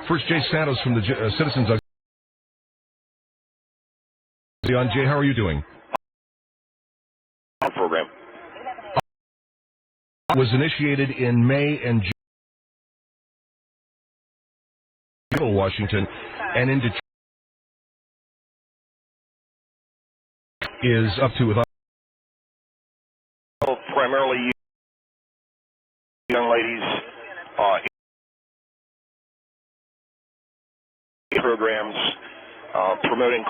First, Jay Santos from the Citizens on. Jay, how are you doing? Program was initiated in May and June, Washington, and in Detroit is up to with primarily young ladies programs promoting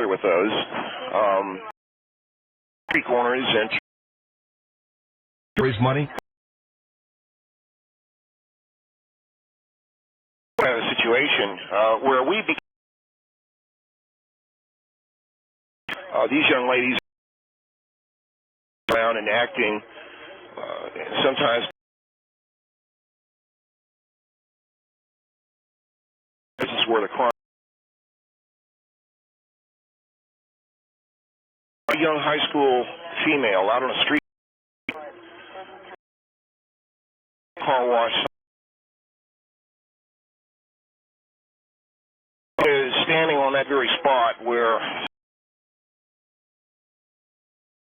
with those street corners and raise money. Kind of a situation where we these young ladies around and acting sometimes this is where the crime. A young high school female out on the street, car wash, is standing on that very spot where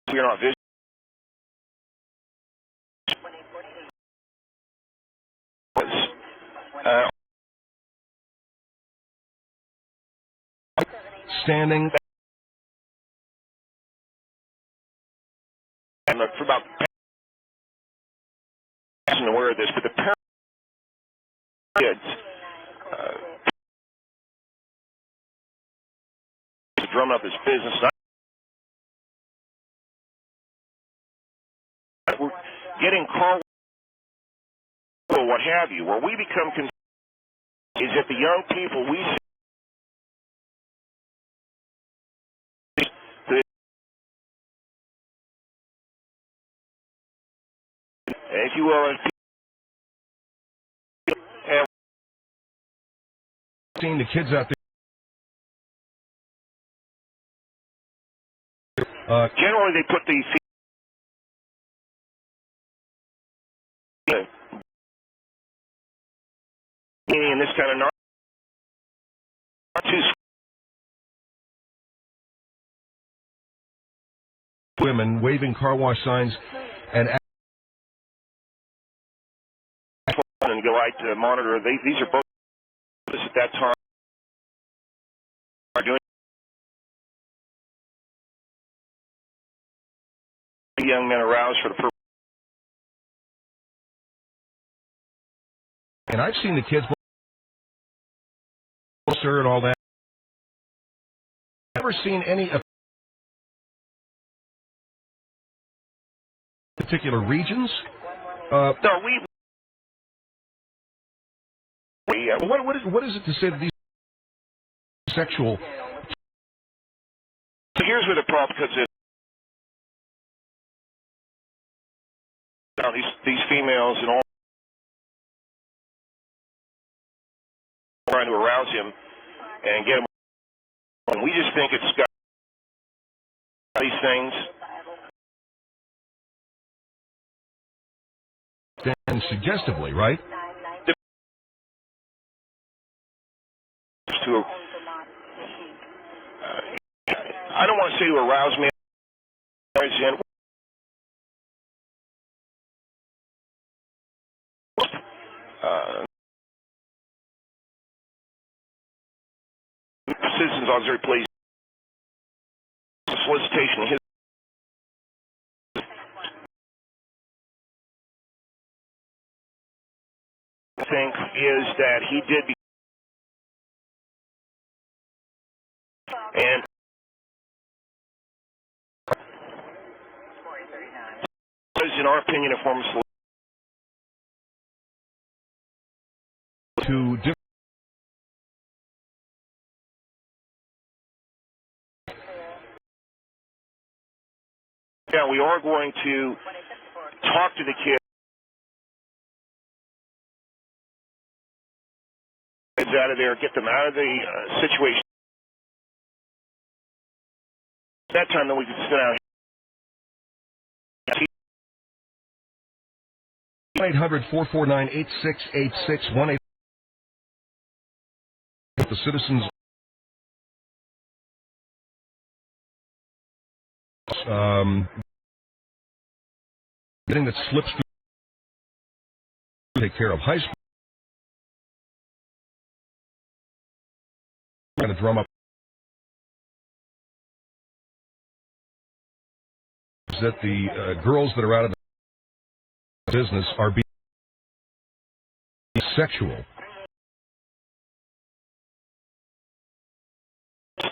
we're not visiting. Standing. And for about isn't aware of this, but the parents kids drum up his business. We're getting car or what have you, where we become concerned is that the young people we see if you will, and seeing the kids out there. Generally, they put the in this kind of not too women waving car wash signs and go out to monitor. These are both at that time are doing young men aroused for the purpose. And I've seen the kids and all that. Never seen any particular regions. No, what is it to say that these sexual? So here's where the problem comes in. Now these females and all trying to arouse him and get him. And we just think it's got these things. And suggestively, right? I don't want to say to arouse me. Citizens Auxiliary Police solicitation. His think is that he did, and was, in our opinion, a form of to. Yeah, we are going to talk to the kids out of there, get them out of the situation. At that time, then we could sit out 1-800-449-8686, 1-800. The citizens getting that slips through, take care of high school. We're going to drum up that the girls that are out of the business are being sexual.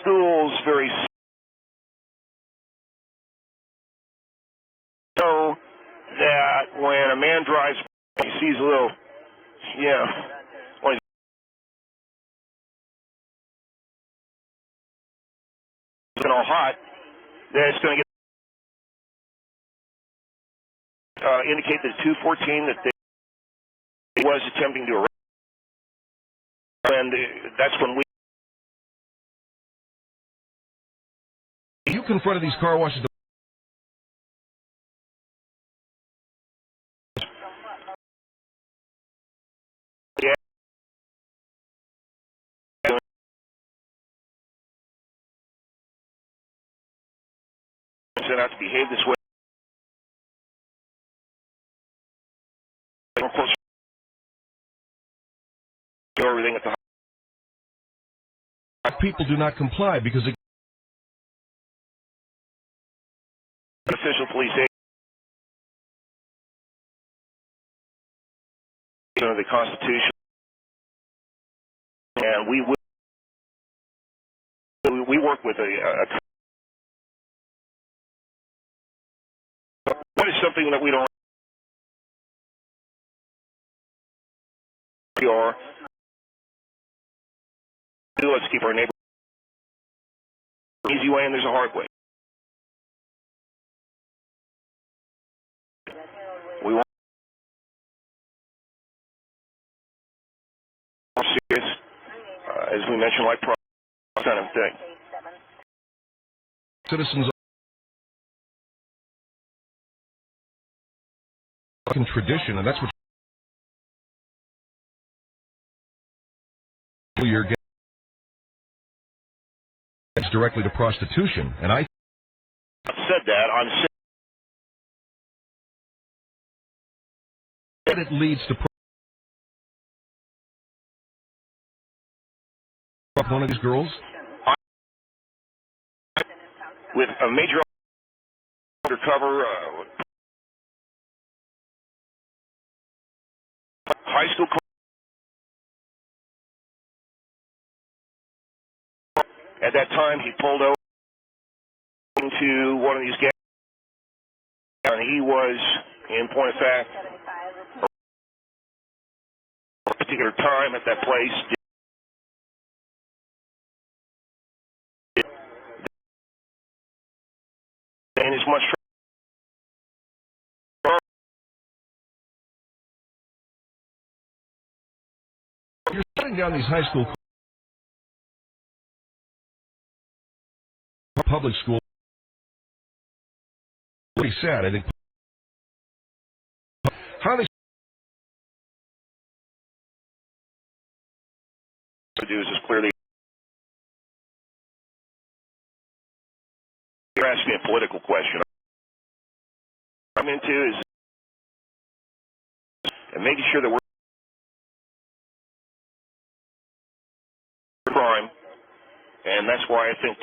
Schools very so that when a man drives, he sees a little, when he's all hot, then it's going to indicate that 214 that they was attempting to arrest, and that's when we. You confronted these car washes. Yeah. Not to behave this way. Of course, everything at the people do not comply because official police agency of the Constitution, and we work with what is something that we don't are. Let's keep our neighbor easy way, and there's a hard way. We want more serious, as we mentioned, like kind of thing. Citizens in tradition, and that's what you're getting directly to prostitution. And I said that I'm saying it leads to one of these girls with a major undercover high school. At that time, he pulled over into one of these gas, and he was, in point of fact, at a particular time at that place. And as much you're shutting down these high school public schools. Pretty sad, I think. How they do is clearly you're asking a political question. What I'm into is and making sure that we're crime, and that's why I think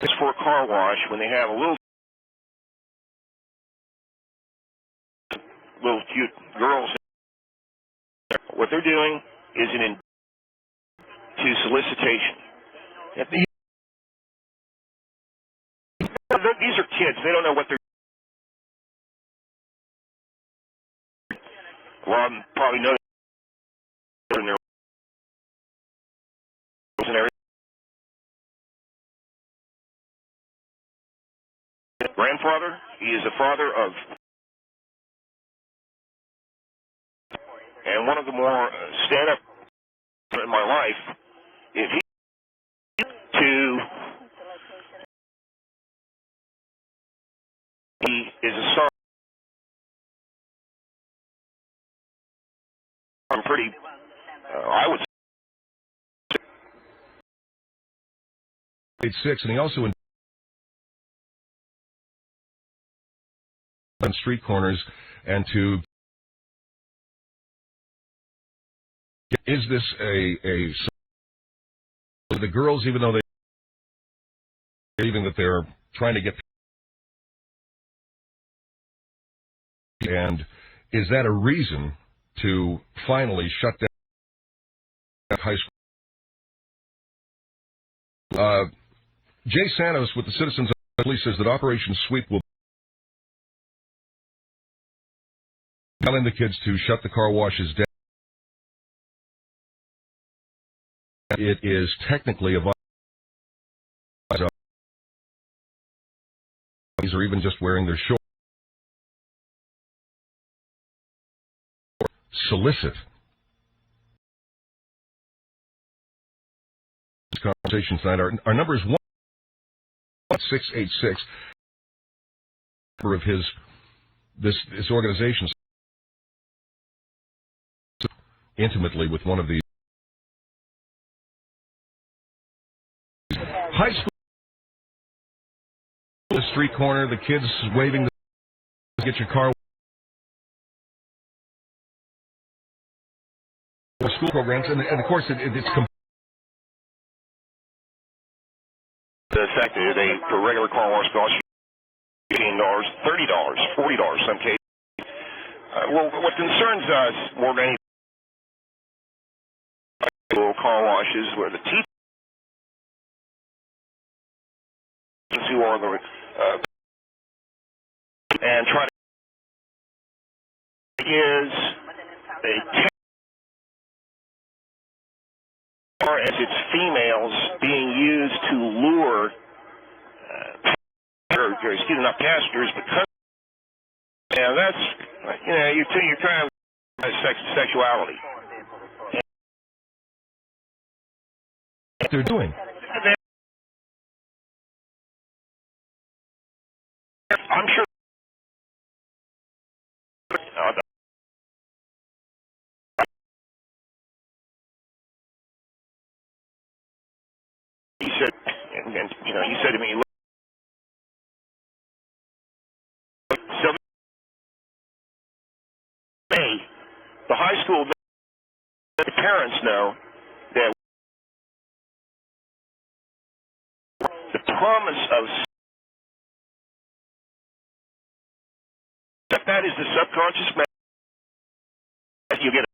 it's for a car wash when they have a little cute girls. What they're doing is an to solicitation. These are kids. They don't know what they're. Well, probably know in their grandfather. He is the father of and one of the more stand-up in my life, if he is a son, I'm pretty, I would say. 8-6, and he also on street corners and to. Is this the girls, even though they're believing that they're trying to get, and is that a reason to finally shut down high school? Jay Santos with the Citizens Police says that Operation Sweep will telling the kids to shut the car washes down. It is technically a violation. These are even just wearing their shorts. Solicit. This conversation tonight. Our number is 1686. Of this organization intimately with one of these high school. The street corner, the kids waving the get your car. School programs, and of course it's the fact that they for regular car wash costs $18, $30, $40 some cases. Well, what concerns us more than anything, car washes where the teeth who are the and try to is a as it's females being used to lure excuse me, not passengers, but and that's you're trying to sexuality. What they're doing. I'm sure. He said, and he said to me, the high school, the parents know that the promise of that is the subconscious message you get.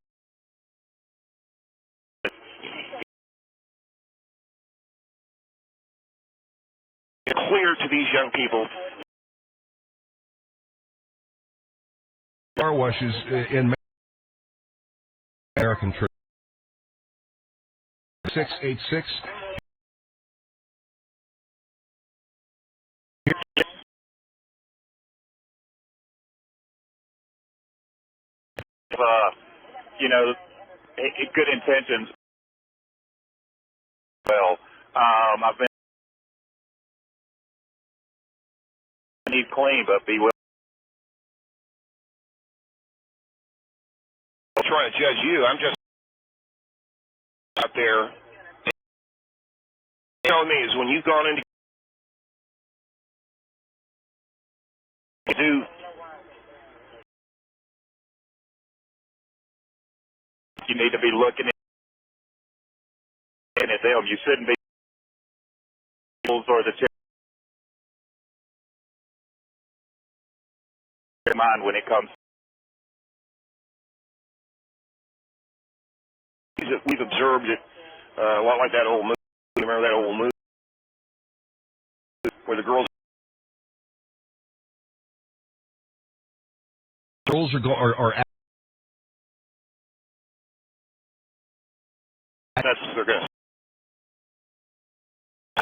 Clear to these young people. Car washes in American Church. 686. Good intentions. Well, I've been need clean, but be willing. I'm trying to judge you. I'm just out there. Tell me is when you've gone into do. You need to be looking at them. You shouldn't be or the mind when it comes. We've observed it a lot like that old movie. Remember that old movie where the girls are that's what they're going to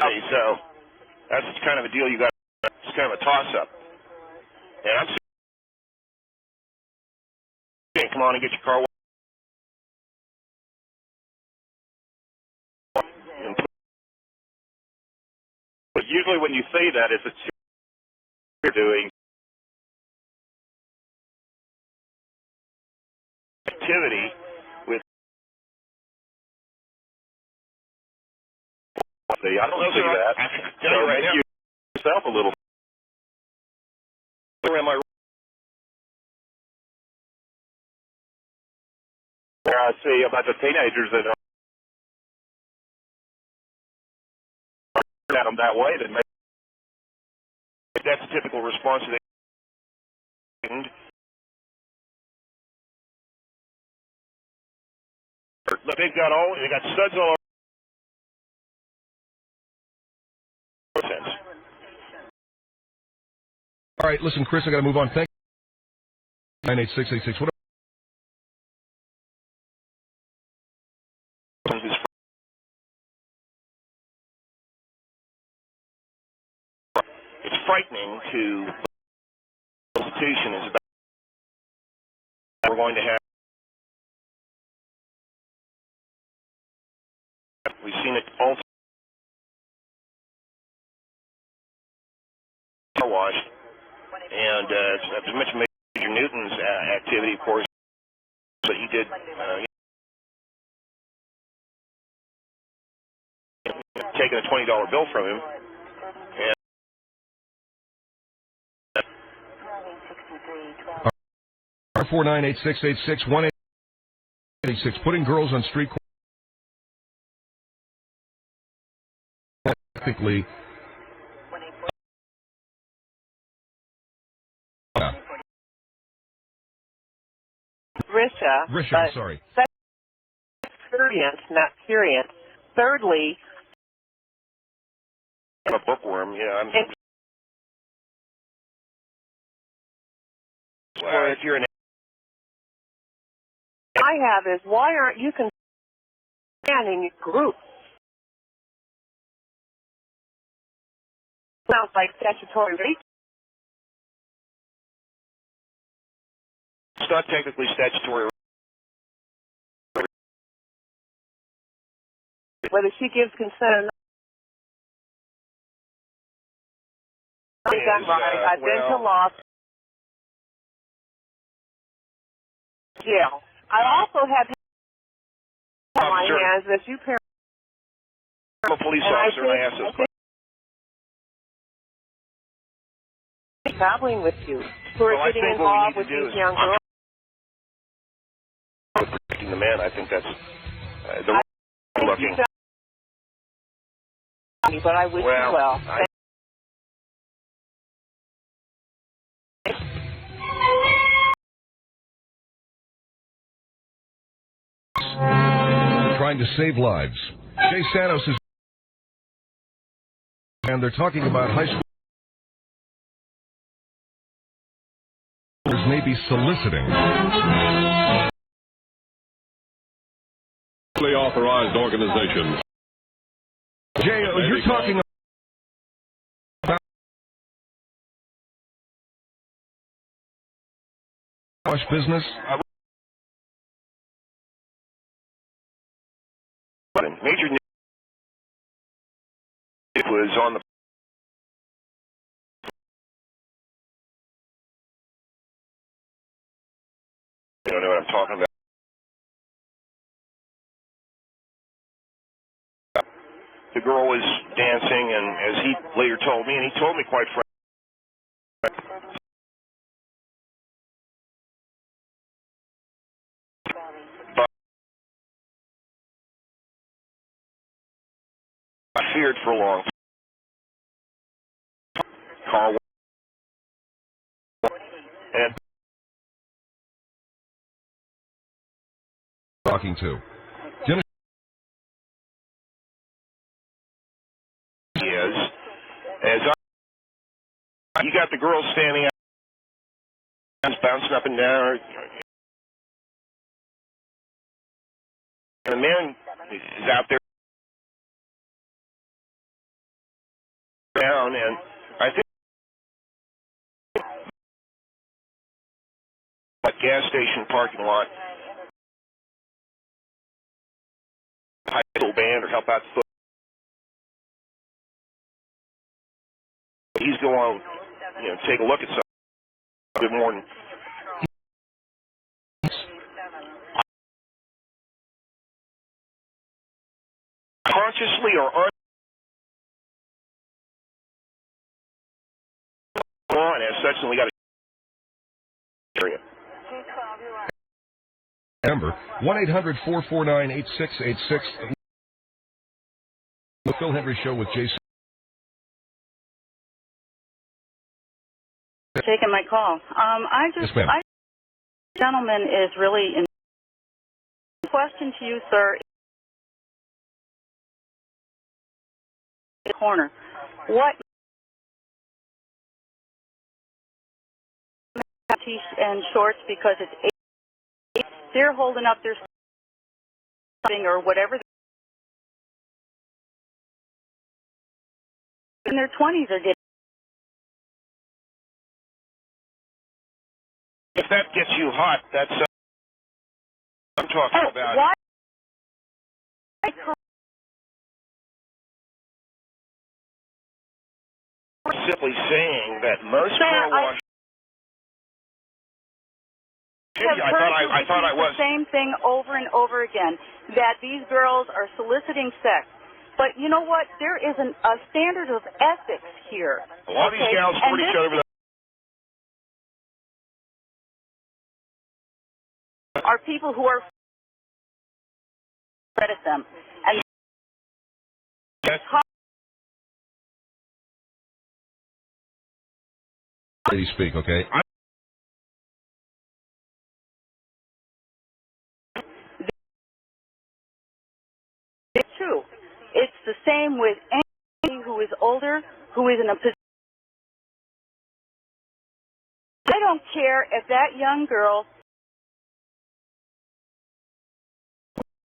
say. So that's kind of a deal you got. It's kind of a toss-up. And I'm saying, come on and get your car washed. usually when you say that, it's a you're doing activity with. See, I don't No, see sir, that. I can tell you So right make now. yourself a little. Am I I see about the teenagers that are at them that way. That make That's a typical response to the. Look, they got studs all over. Sense. All right, listen, Chris, I got to move on. Thank you. 98686. What? It's frightening to the institution is about we're going to have. We've seen it all washed, and as mentioned, Major Newton's activity, of course, but he did taking a $20 bill from him. 498686 1886. Putting girls on street corners. Technically. Risha, I'm sorry. That's experience, not curious. Thirdly, I'm a bookworm, yeah. Well, if you're an I have is why aren't you expanding groups? Sounds like statutory rape. it's not technically statutory. Whether she gives consent or not. I think I'm right. I've been to law jail. I also have on my hands that you parents. I'm a police And officer, and I ask those questions. Traveling with you, who are Well, I getting think what we involved need with to do these is young girls. protecting the men. I think that's the I right looking. But I wish you well. Trying to save lives. Jay Santos is. And they're talking about high school. May be soliciting. Authorized organizations. Jay, you're talking about business. Major it was on the. You don't know what I'm talking about. The girl was dancing, and as he later told me, and he told me quite frankly, but I feared for a long time. Car and Talking to. Jim is as you got the girl standing out, bouncing up and down. And the man is out there down, and I think a gas station parking lot, high school band or help out the go on, take a look at something a bit more than consciously or on as such, and we got to area. Number 1-800-449-8686. The Phil Hendrie Show with Jason. Taking my call. Yes, ma'am. Gentleman is really in. Question to you, sir. The corner. What t-shirt and shorts because it's 8. They're holding up their something or whatever. In their 20s are getting. If that gets you hot, that's I'm talking about. Why? Simply saying that most car wash. I thought I was. The same thing over and over again, that these girls are soliciting sex. But you know what? There is a standard of ethics here. A lot of these gals squirt each other with are people who are afraid of them. And Lady speak, okay? It's true. It's the same with anybody who is older, who is in a position. I don't care if that young girl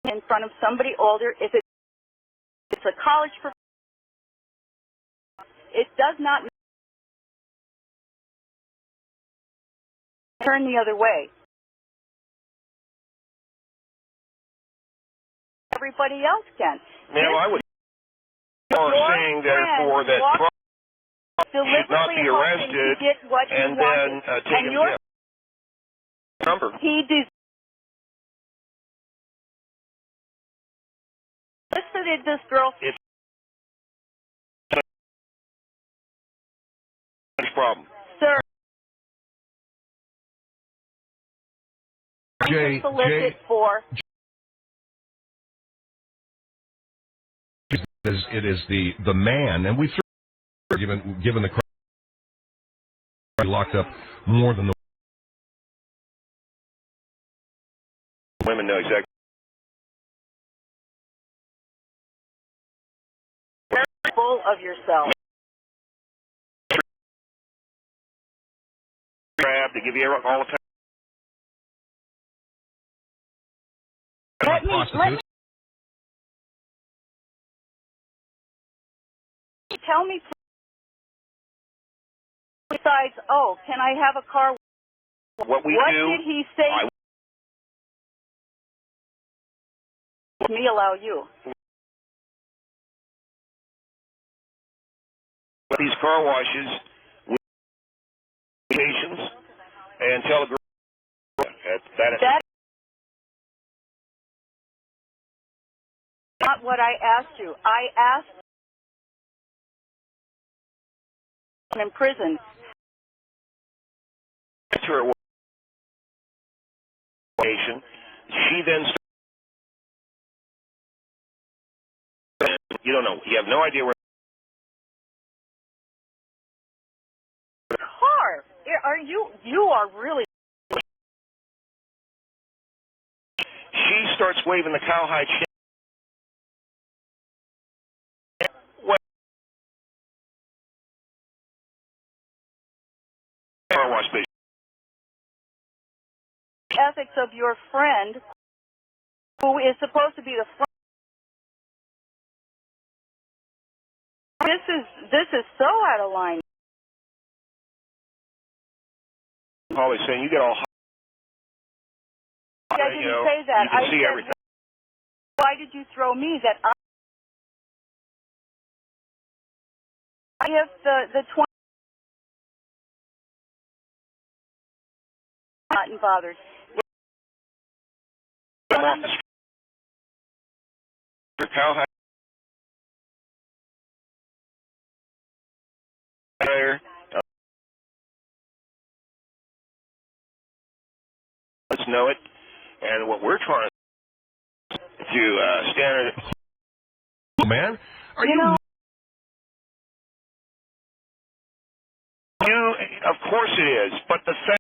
in front of somebody older, if it's a college professor, it does not turn the other way. Everybody else can. I would saying therefore that Trump should not be arrested and then taken to number. He solicited this girl. It's a problem. Sir, Jay, for. It is the man, and we've given the crime locked up more than the women know exactly. You're full of yourself. To give you all the time. Let me tell me. Besides, can I have a car? What did he say? Me allow you. These car washes, locations, and tell the girl That's not what I asked you. I asked in prison. Her location. She then. You don't know. You have no idea where. Car? Are you? You are really. She starts waving the cowhide chain. Car wash station. Ethics of your friend, who is supposed to be the friend. This is so out of line. Holly saying you get all hot. I didn't say that. You can see everything. Why did you throw me that? I have the 20. and bothered. I'm off the street. Pal, there. Let's know it. And what we're trying to stand it. Oh, man, are you? Of course it is, but the fact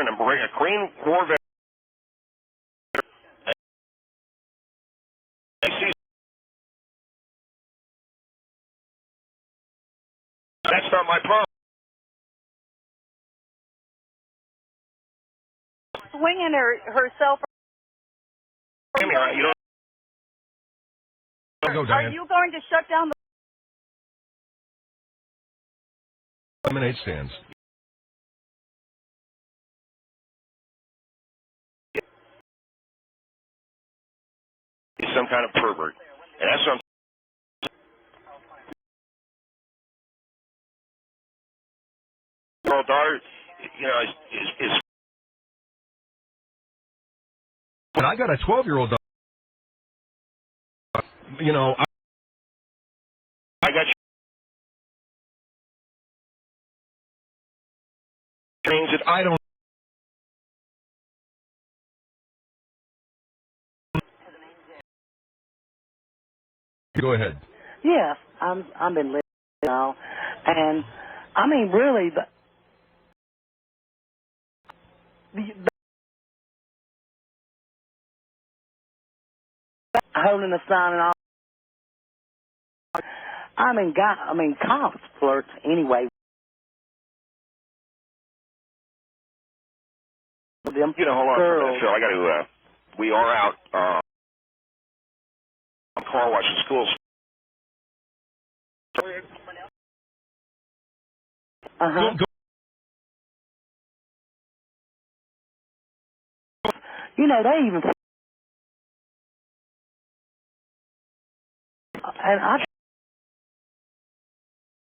and bring a green Corvette. That's not my problem. Swinging herself. You don't Go, Are Diane. you going to shut down the Lemonade stands. He's some kind of pervert, and that's what I'm. Girl, daughter, is. But I got a 12-year-old daughter. I got things that I don't. Go ahead. Yes, I'm in listening now, and I mean really, holding a sign and all. I mean, cops flirt anyway. With them hold on for a girls. minute, Phil. I got to. We are out. Car wash in schools. Uh-huh. You know, they even, and I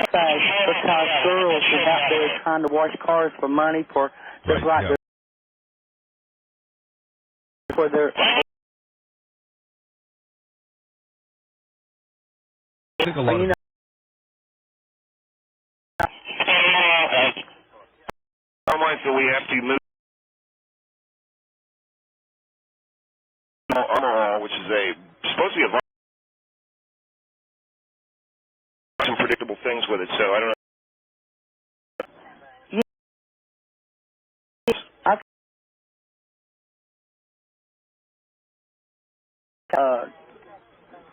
say because girls is out there trying to wash cars for money for just Right, like for their. I think a lot You of know, So we have to move which is supposed to be some predictable things with it. So I don't know.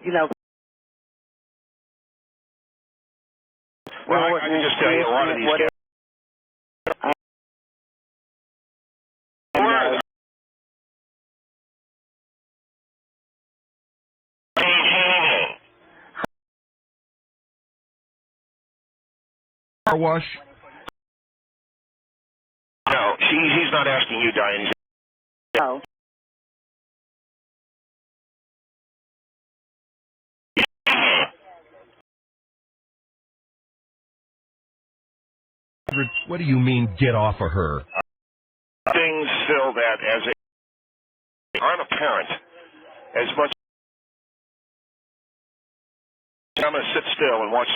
you know. Well, I can just tell you a lot of these guys. car wash. No, he's not asking you, Diane. No. What do you mean, get off of her? Things, Phil, that I'm a parent. As much as I'm going to sit still and watch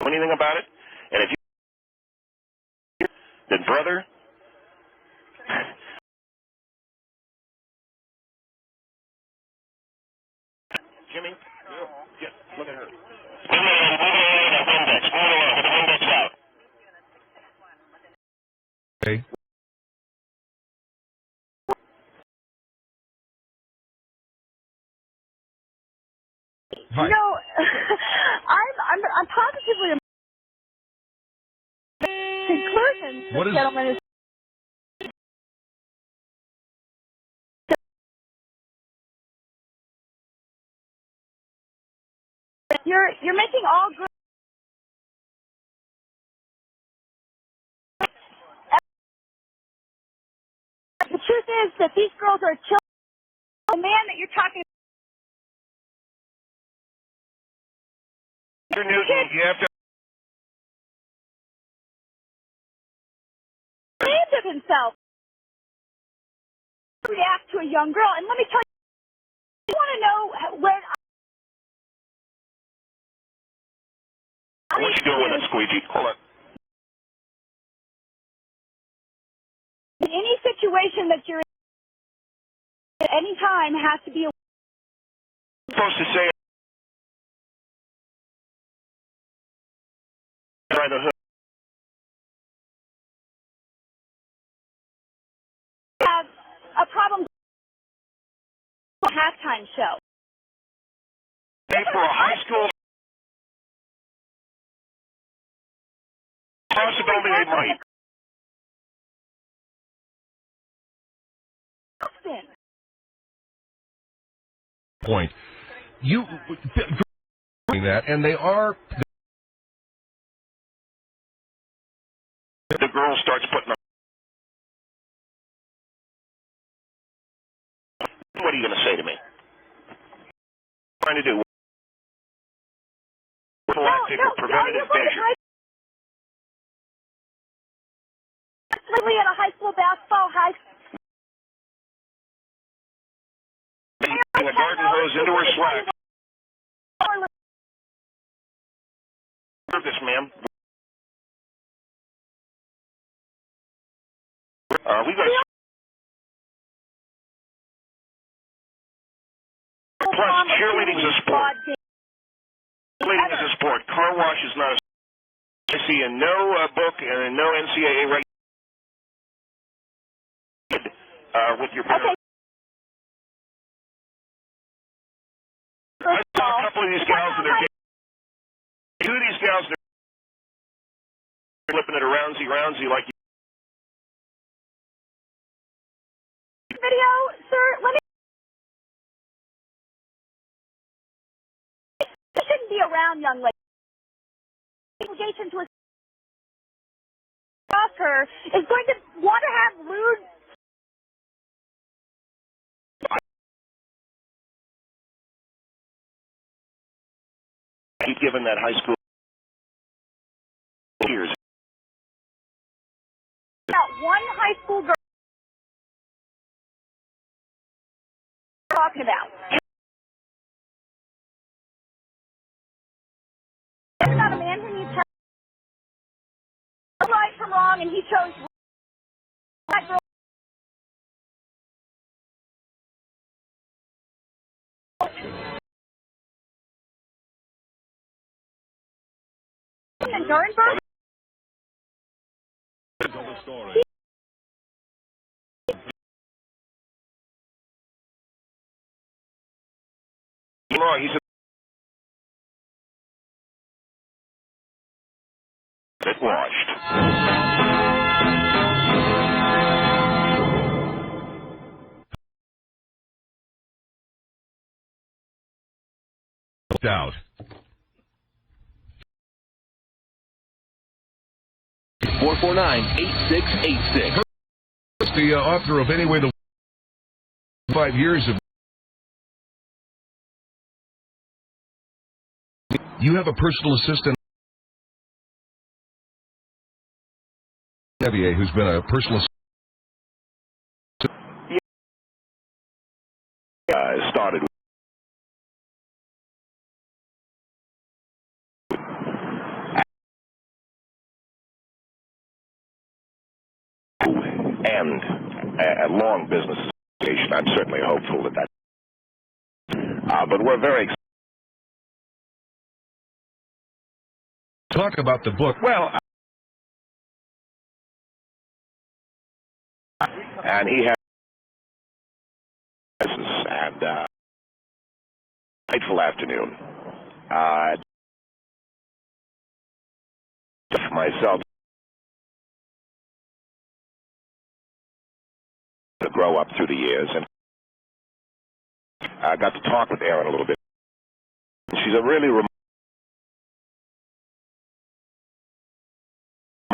anything about it, and if you, then brother, Jimmy, look at her. Okay. Hi. No, I'm positively conclusion. What This is- gentleman is. You're making all good. The truth is that these girls are children. The man that you're talking. Newton, you have to ashamed of himself. React to a young girl, and let me tell you want to know when What you doing with it, Squeegee? Hold on. in any situation that you're in at any time has to be a Supposed to say by the hood. have a problem halftime show. Pay for a high school possibility they might. Point. You doing that, and they are. The girl starts putting up. What are you going to say to me? Trying to do prophylactic or preventative measure. Literally at a high school basketball A garden hose into her slack. This, ma'am. We got. Plus, cheerleading's a sport. Cheerleading is a sport. Car wash is not a sport. I see in no book and in no NCAA regulation with your parents. I saw a couple of these gals and they're two of these gals they're flipping it roundsy like video, sir. Let me. You shouldn't be around young ladies. Obligation to across her is going to want to have lewd. He's given that high school years. Not one high school girl talking about. He's not a man who needs help. Right from wrong, and he chose that girl. In Nuremberg. He's a bit washed. Out. 449-8686. The author of Anyway the 5 years of. You have a personal assistant, Xavier, who's been a personal assistant. Started and a long business association. I'm certainly hopeful that but we're very excited. Talk about the book. Well, and he has and delightful afternoon. Myself to grow up through the years, and I got to talk with Erin a little bit. She's a really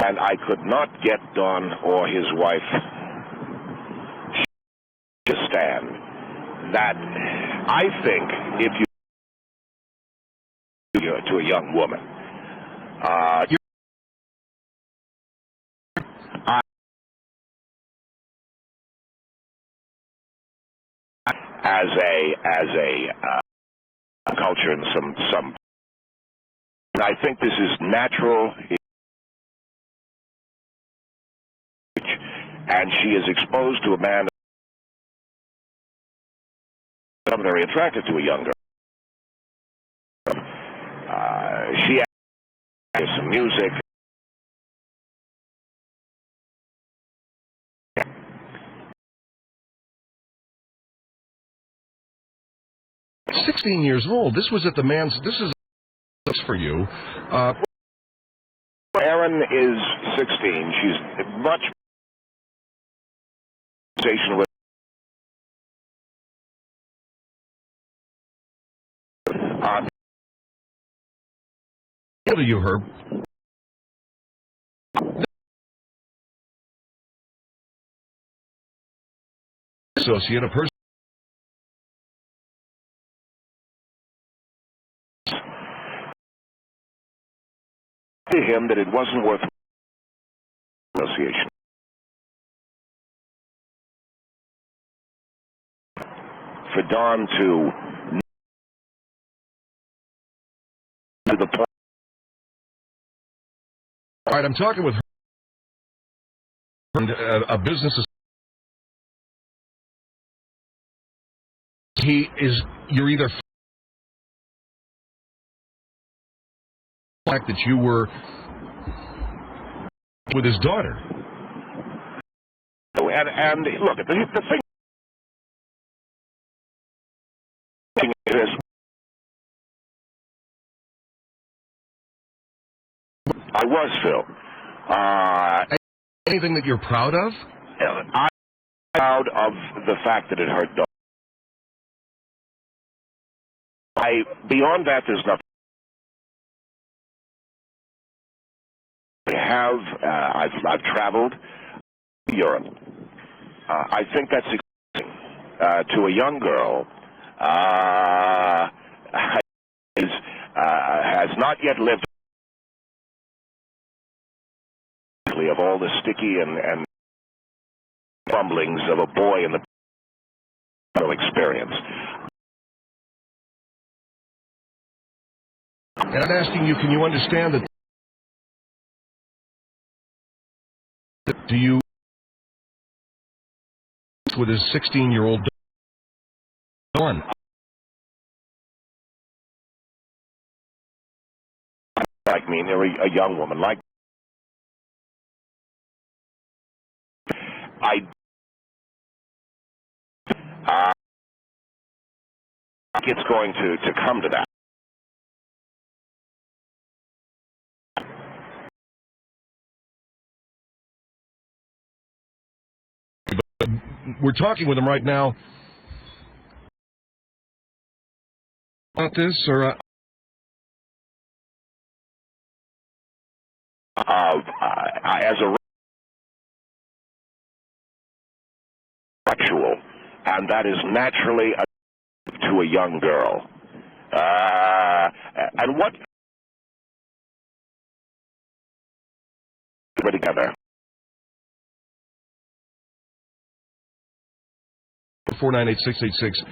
and I could not get Don or his wife to stand that. I think if you to a young woman, as a culture and some. And I think this is natural, and she is exposed to a man that's very attracted to a young girl. She has some music. 16 years old. This was at the man's. This is for you. Erin is 16. She's much with. What are you, Herb? Associate, a person. To him that it wasn't worth association. For Don to the point. All right, I'm talking with her. A business. You're either fact that you were with his daughter. And look, the thing is, I was, Phil. Anything that you're proud of? I'm proud of the fact that it hurt Don. Beyond that, there's nothing. I've traveled Europe. I think that's exciting to a young girl. Has not yet lived of all the sticky and fumblings of a boy in the experience. And I'm asking you, can you understand that? Do you, with his 16-year-old son? Like me, they're a young woman. Like I think it's going to come to that. We're talking with him right now about this, or as a sexual, and that is naturally to a young girl. And what we're together. 498-686.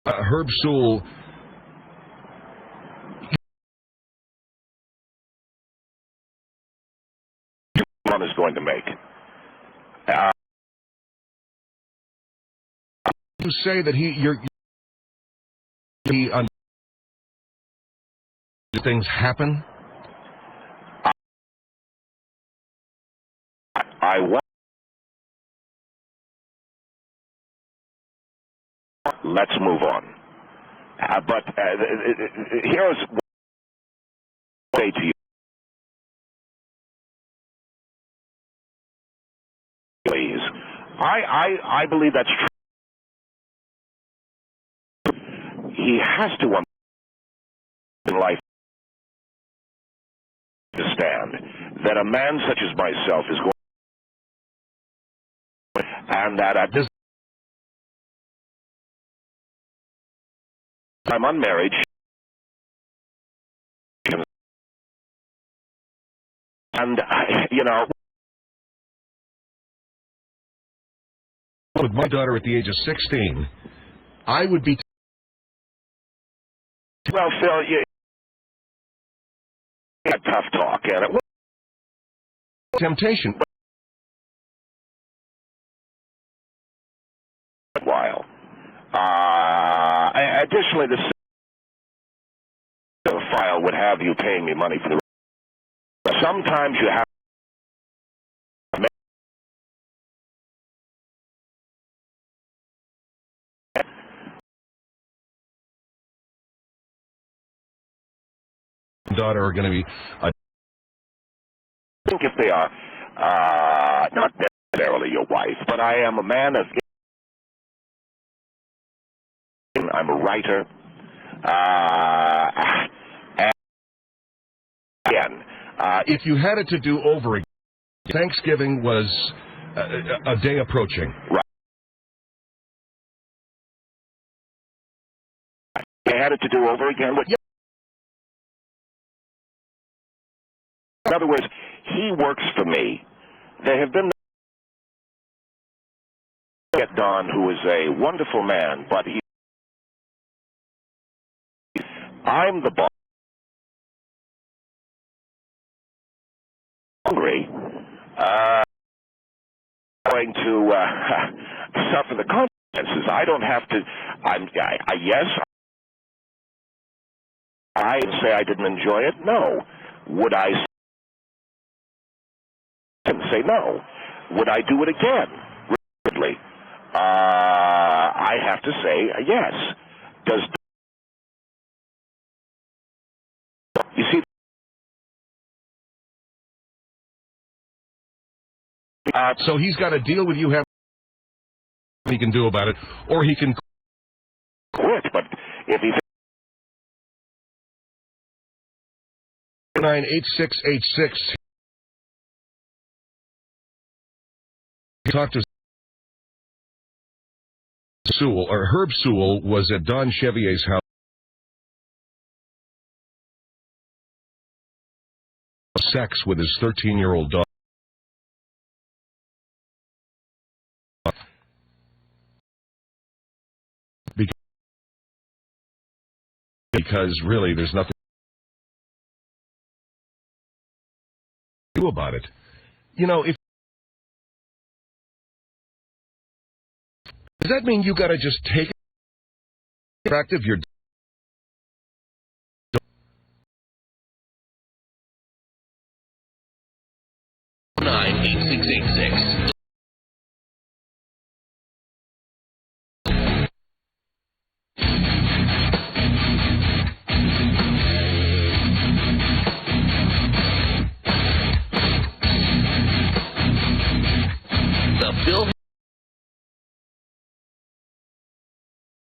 Herb Sewell. One is going to make. You say that things happen. I want. Let's move on. But here's what I say to you. Please. I believe that's true. He has to in life understand that a man such as myself is going, and that at this I'm unmarried, and you know, with my daughter at the age of 16, I would be... Well, Phil, you got tough talk, and it was temptation. a while. Additionally, the file would have you paying me money for the... Sometimes you have... Daughter are going to be... I think if they are, not necessarily your wife, but I am a man of... I'm a writer. And again, if you had it to do over again, Thanksgiving was a day approaching. Right. I had it to do over again. But in other words, he works for me. There have been Don, who is a wonderful man, but I'm the boss. Hungry, going to suffer the consequences. I don't have to. Yes, I say I didn't enjoy it. No. Would I say no? Would I do it again? Repeatedly. I have to say yes. You see? So he's got to deal with you having he can do about it, or he can quit. But if he's 98686, talked to Sewell, or Herb Sewell was at Don Chevier's house. Sex with his 13-year-old daughter. Because really, there's nothing to do about it. You know, if does that mean you got to just take attractive your 98686. The Bill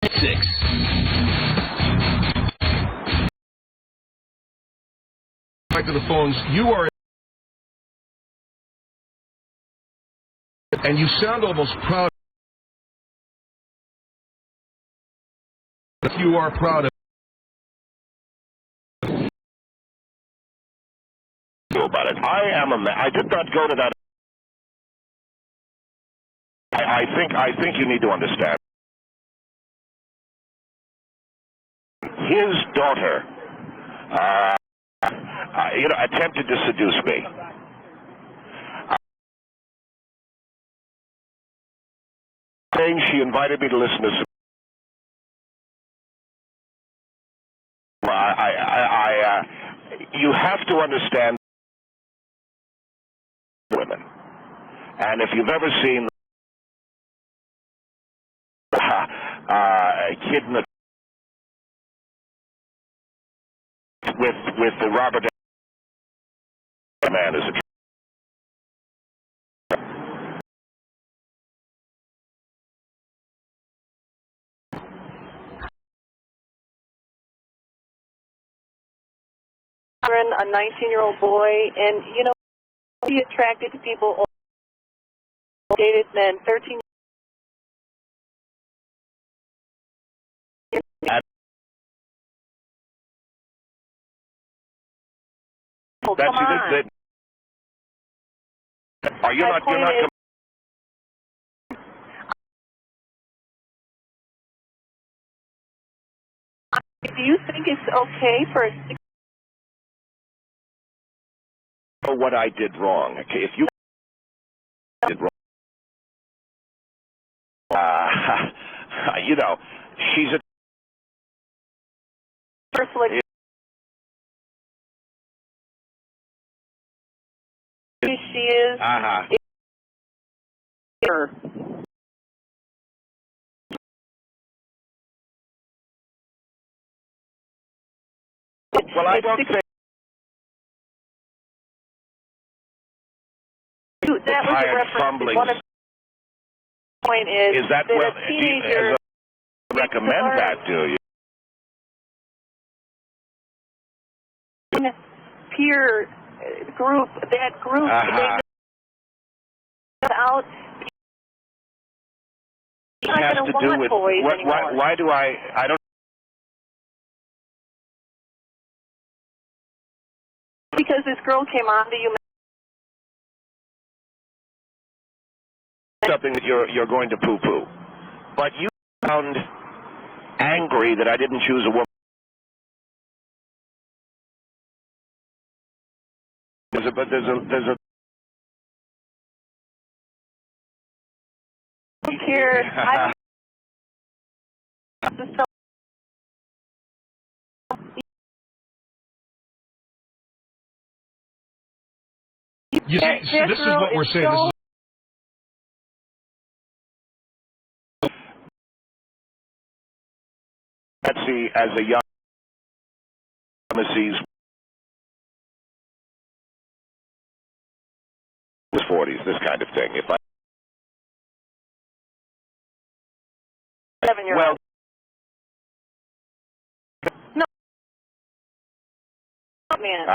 6. back to the phones, you are, and you sound almost proud. You are proud of about it. I am a man. I did not go to that. I think you need to understand. His daughter, attempted to seduce me. Saying she invited me to listen to some. You have to understand women, and if you've ever seen a kid in the with the Robert man is a a 19-year-old boy, and be attracted to people, dated men, 13. Oh, come on. Are you not? You're not. Do you think it's okay for a What I did wrong. Okay, if you did wrong, you know, she's a. like she is? Well, I don't think that was a reference. One of the point is that well, a teenager recommend that to you? Peer group, that group, they out. It has to do with why do I don't. Because this girl came on to you. Something that you're going to poo-poo, but you sound angry that I didn't choose a woman. But there's a. Here, You see, this is what we're saying. This is Betsy, as a young sees 40s, this kind of thing. If I 7-year-old. No, man.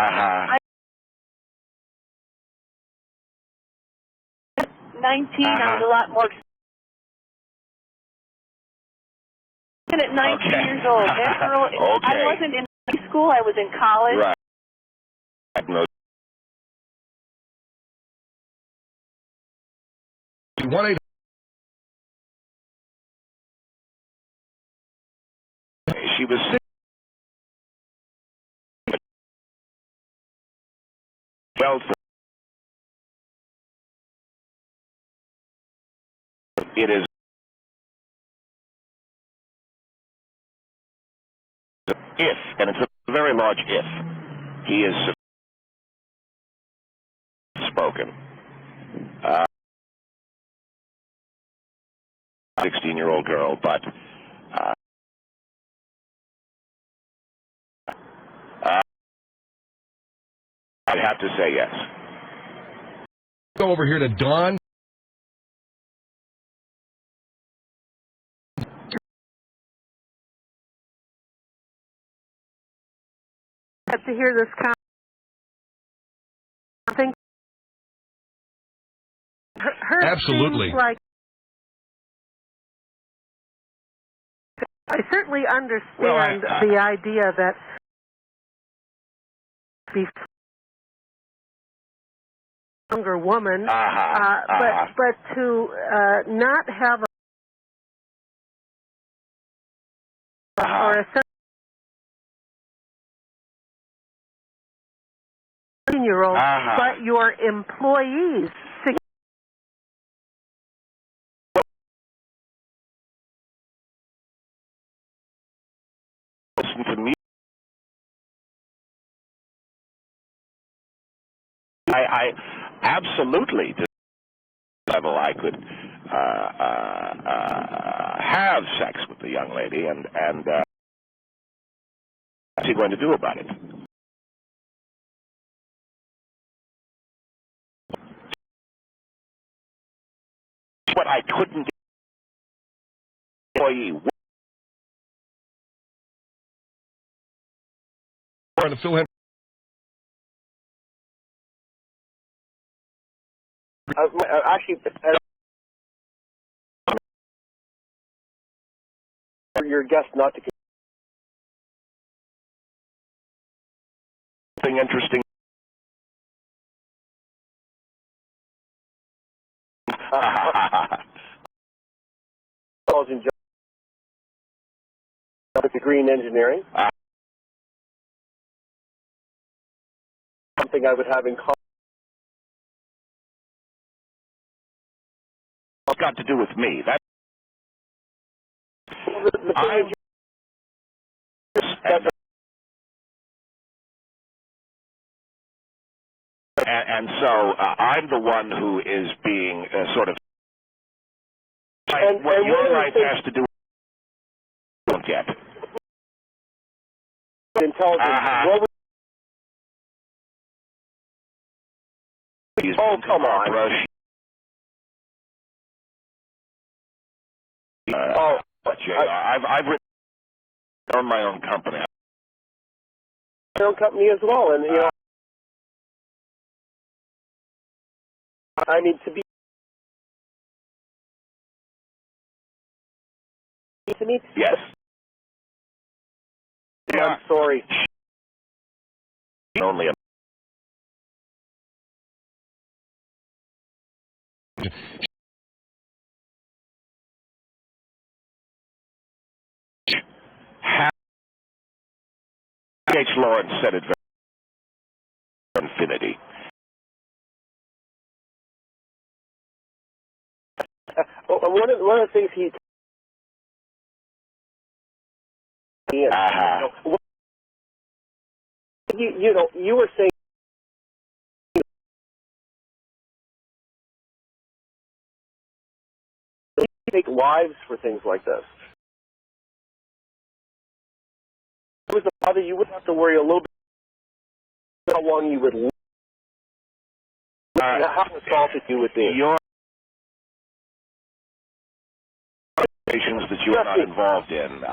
19, I was a lot more. At 19 years old. That girl, I wasn't in high school, I was in college. Right. She was sick. Well, it is if, and it's a very large if, he is spoken. 16-year-old girl, but I'd have to say yes. go over here to Dawn. Have to hear this I think her Absolutely. seems like I certainly understand the idea that be younger woman, but to not have or a 17-year-old, but your employees. Listen to me. I absolutely, to this level, I could have sex with the young lady, and what's he going to do about it? But I couldn't employee. Trying to fill him. Actually, your guest not to. Something interesting. a degree in engineering. Something I would have in common. What's got to do with me? That's and so I'm the one who is being sort of. What your life has to do with get. Intelligence. Oh, come on. I've written on my own company. My own company as well, and you know, I mean to be. To me? Yes. I'm sorry. Only a H. Lawrence said it very infinity. One of the things he. You know, you were saying you take lives for things like this. If it was a father, you would have to worry a little bit how long you would live, how assaulted you would be. Your situations that you are not involved in.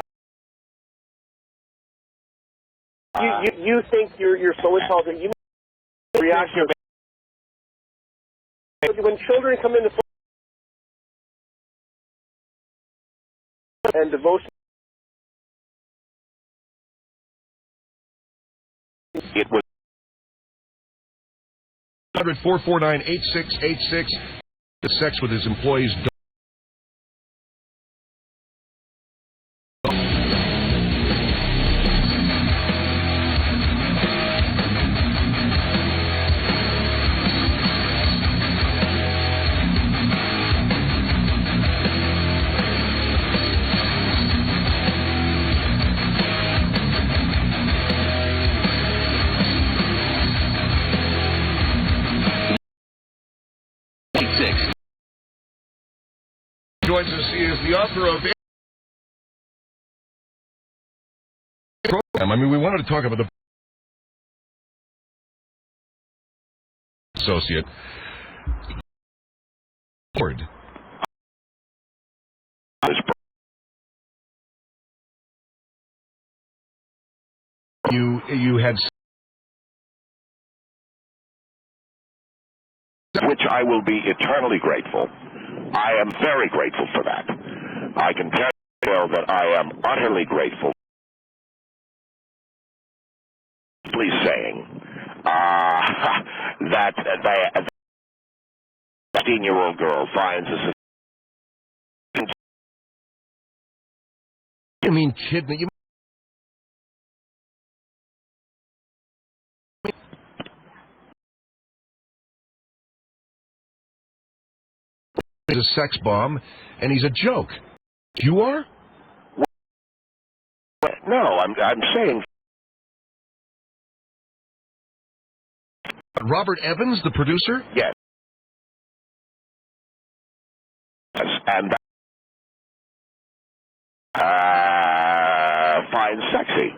You think you're so intelligent. You react when children come into and devotion. It was 449-8686. The sex with his employees. Joins us. He is the author of program. I mean, we wanted to talk about the associate. You had, which I will be eternally grateful. I am very grateful for that. I can tell you that I am utterly grateful. Please saying that the 15-year-old girl finds us. I mean, kid me. He's a sex bomb, and he's a joke. You are? No, I'm saying. Robert Evans, the producer? Yes. Yes, and finds sexy.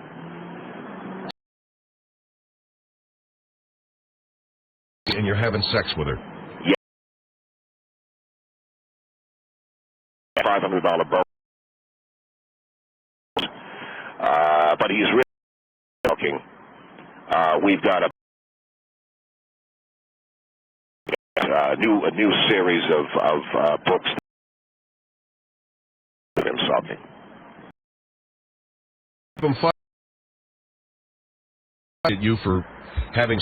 And you're having sex with her. Yeah. $500 boat. But he's really joking. We've got a new series of books of insulting. I'm at you for having.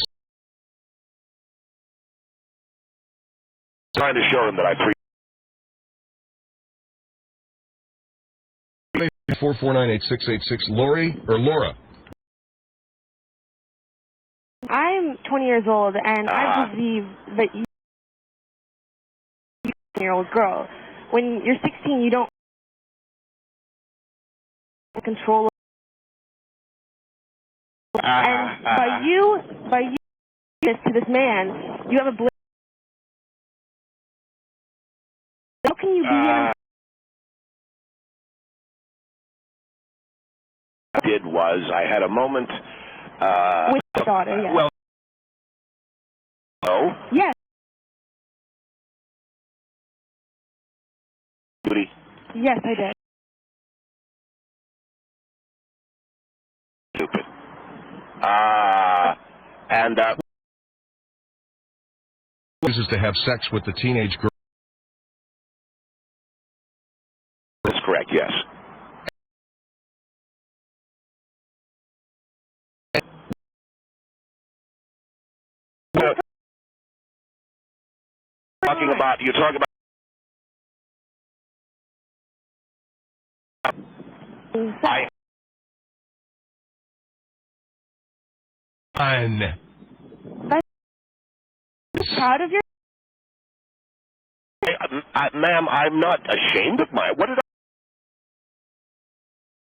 Trying to show him that I 449-8686. Lori or Laura? I'm 20 years old, and I believe that you, a 16-year-old girl, when you're 16, you don't control. And by you this to this man, you have a blame. How can you be in did was I had a moment with your daughter, yes. Well, oh? Yes. Yes, I did. Stupid. And This is to have sex with the teenage girl. that's correct, yes. You're talking about Proud of your. ma'am, I'm not ashamed of my. What did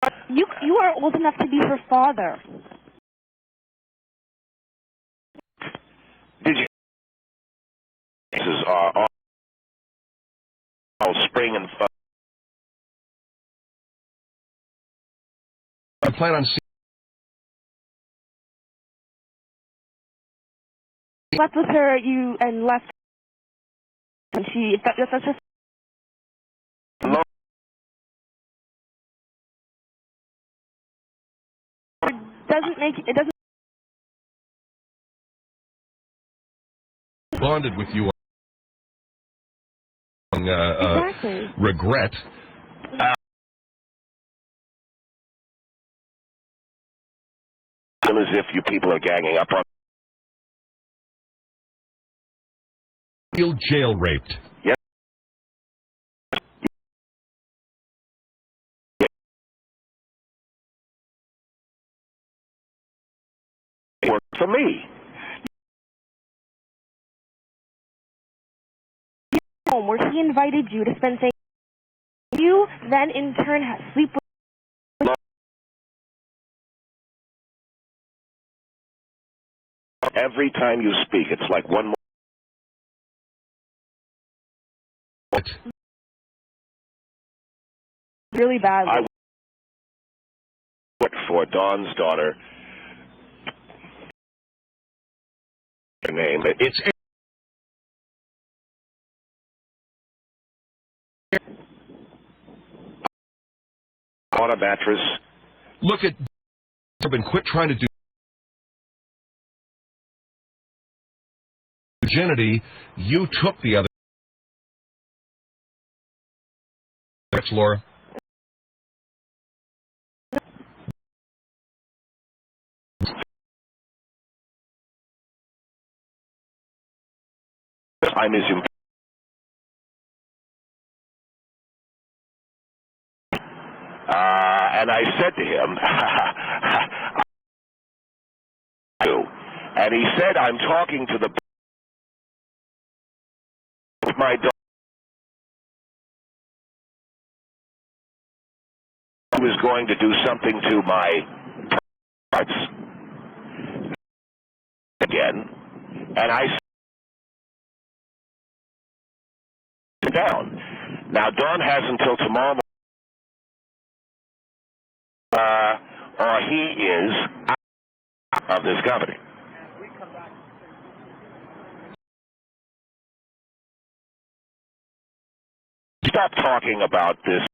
I? You are old enough to be her father. Did you? This is all spring and fun. I plan on seeing. Left with her, and left, and she. That's just. No. It doesn't. Bonded with you on Exactly. regret. As if you people are ganging up on. Feel jail raped. Yes. Work for me. Home where he invited you to spend things. You then in turn sleep with. Every time you speak, it's like one more. Really badly. I worked for Dawn's daughter. Her name. It's on a mattress. Look at. Quit trying to do. Virginity. You took the other. That's Laura. I miss him. And I said to him, and he said, I'm talking to my daughter who is going to do something to my parts again, and I sit down. Now, Dawn has until tomorrow or he is out of this company. Stop talking about this.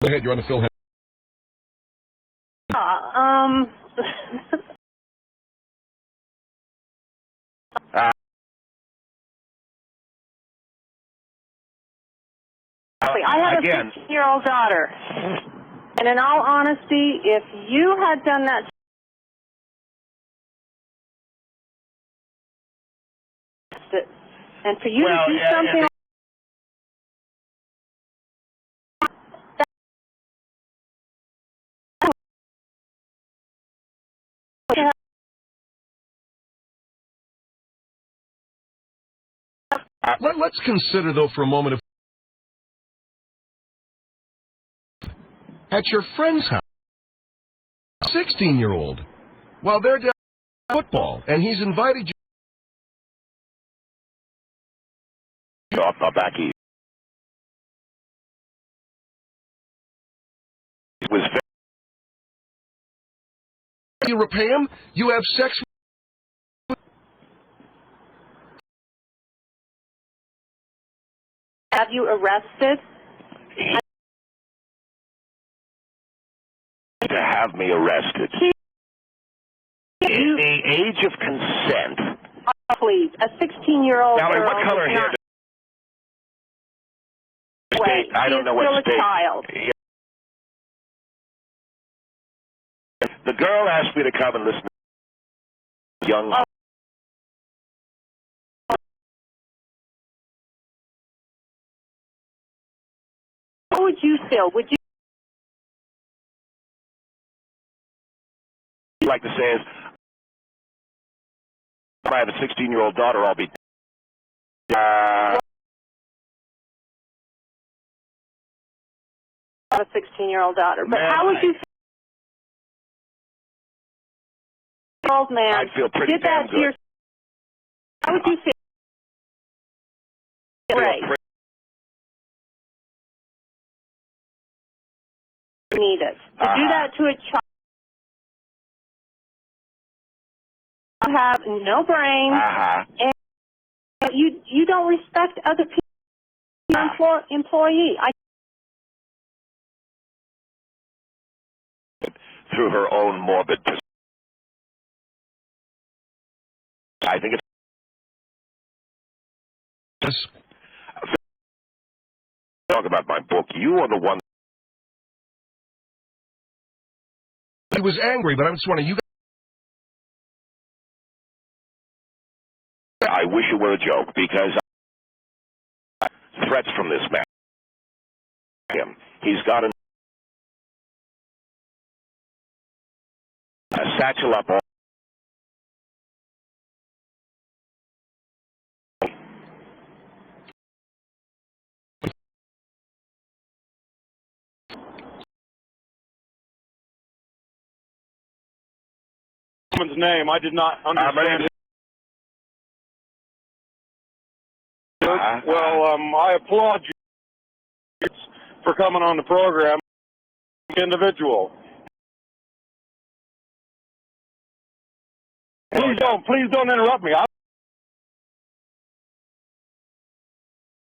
Go ahead, you're on the Phil. I have a 16-year-old daughter, and in all honesty, if you had done that, And for you to do something Let's consider, though, for a moment, if at your friend's house, 16-year-old, while they're down football, and he's invited you off the back east. You repay him, you have sex. have you arrested? To have me arrested. In the age of consent. Oh, please, a 16-year-old Now, girl. what color hair? Wait, I don't know what still state. A child. The girl asked me to come and listen to young. How would you feel? Would you like to say is, if I have a 16-year-old daughter, I'll be. a 16-year-old daughter, but how would you feel? Old man, I'd feel pretty did that damn to your. good. How would you feel? Right. Need it to do that to a child. You have no brain, and you don't respect other people. Employee. Through her own morbid. I think it's. Talk about my book. You are the one. He was angry, but I'm just wondering, you. I wish it were a joke, because threats from this man. He's got a satchel up. Woman's name, I did not understand it. Well, I applaud you for coming on the program. Individual. Please don't interrupt me.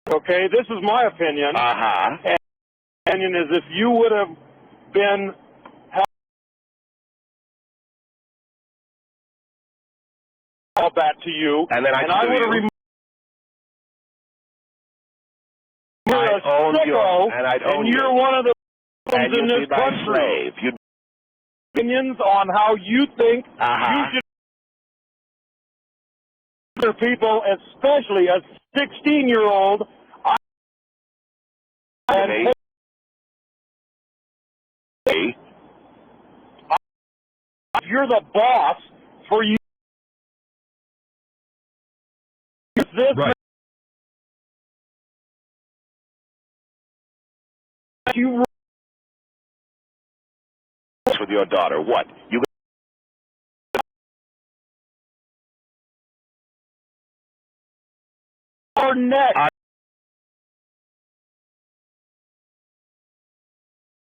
Okay, this is my opinion. And opinion is if you would have been held that to you, and then I would have removed and you're one of the ones in this country. Opinions on how you think you should. Other people, especially a 16-year-old, you're the boss for you. This right. You with your daughter. What? You are next.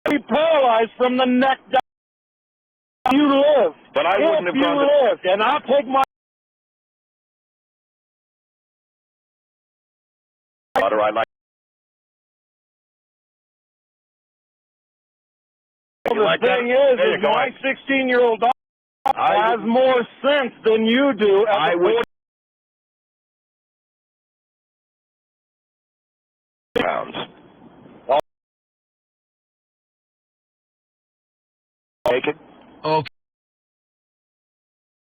Be paralyzed from the neck down. You live. But I wouldn't have gone to lived, and I'll take my daughter. I like. The thing is my 16-year-old daughter has more sense than you do. I would. Pounds. Take it. Okay.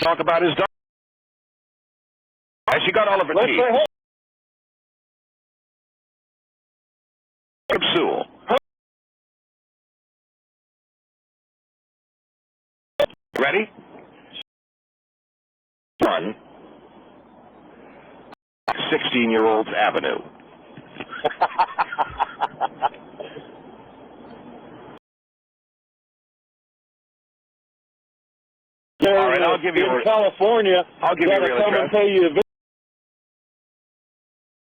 Talk about his daughter. Has she got all of her teeth? Sewell. Ready? Run. 16-year-old's Avenue. All right, I'll give you in California. I'll give you a real come address. And pay you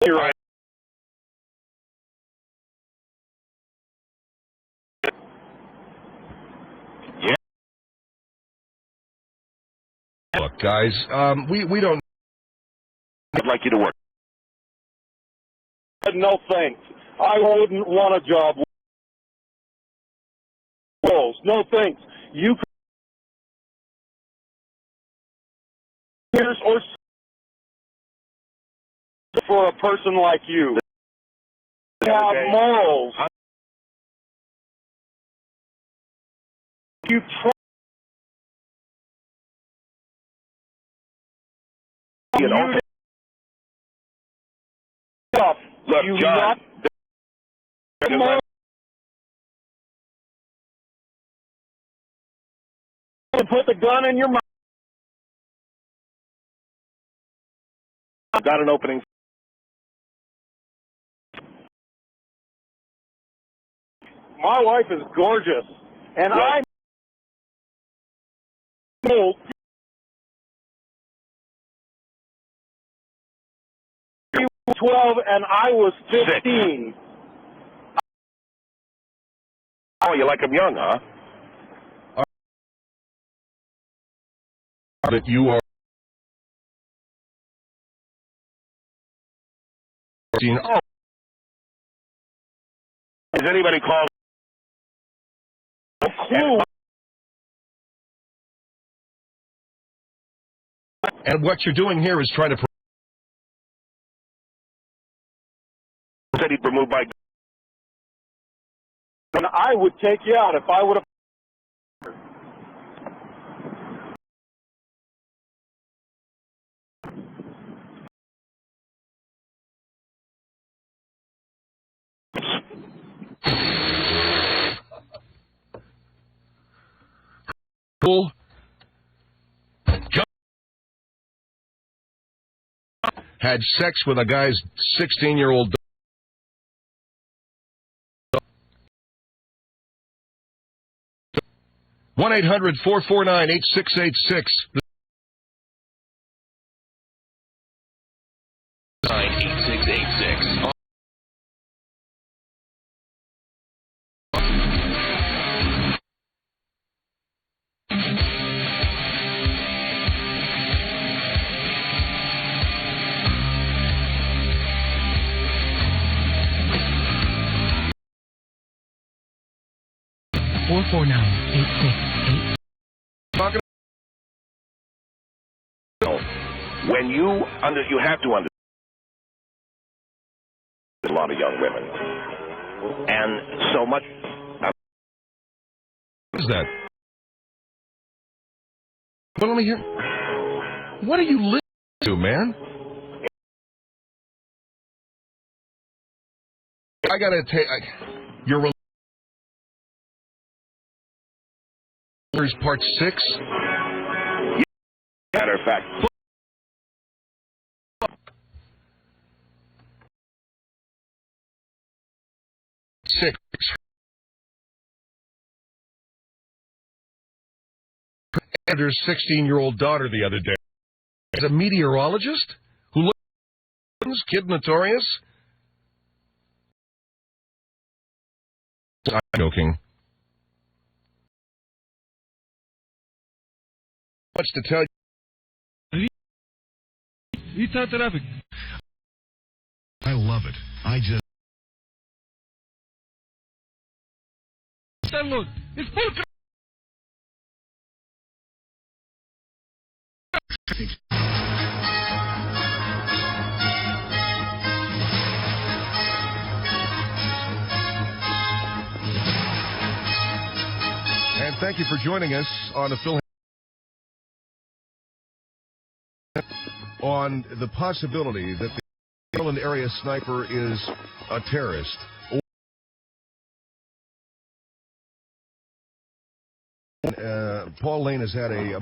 All right. Yeah. Look, guys, we don't. I'd like you to work. No thanks. I wouldn't want a job. No thanks. You could or for a person like you. Have morals. You try. Look, you John. Put the gun in your mouth. I've got an opening. My wife is gorgeous, and I'm old. You were 12 and I was 15. Oh, you like him young, huh? That you are. Oh. Has anybody called? And what you're doing here is trying to. Said he'd remove my. And I would take you out if I would have. Cool. Had sex with a guy's 16-year-old. 1-800-449-8686. 8686. When you have to understand a lot of young women, and so much. What is that? Well, let me hear. What are you listening to, man? I gotta take your part 6. Matter of fact. Six. Andrew's 16-year-old daughter the other day. Is a meteorologist who looks Kid Notorious. I'm joking. Much to tell you. I love it. I just. And thank you for joining us on the Phil on the possibility that the Maryland area sniper is a terrorist. Paul Lane has had a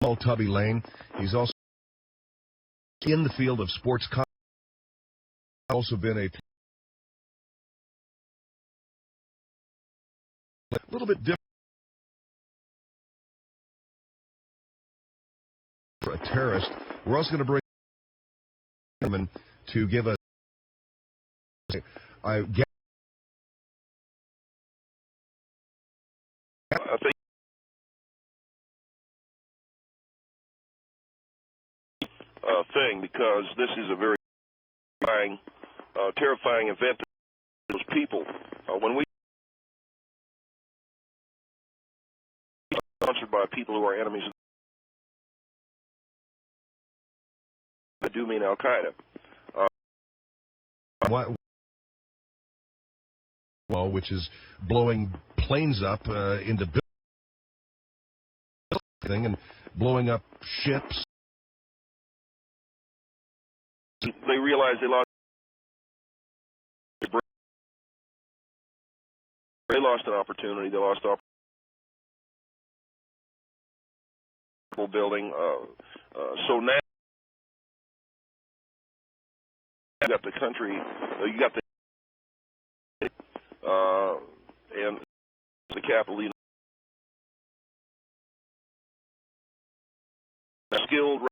small Tubby Lane. He's also in the field of sports comedy. Also been a little bit different for a terrorist. We're also going to bring him to give us I think thing, because this is a very terrifying event to those people. When we sponsored by people who are enemies, I do mean Al Qaeda. Well, which is blowing planes up into buildings and blowing up ships. They realized they lost an opportunity. They lost building. So now you got the country. You got the and the capital. Skilled,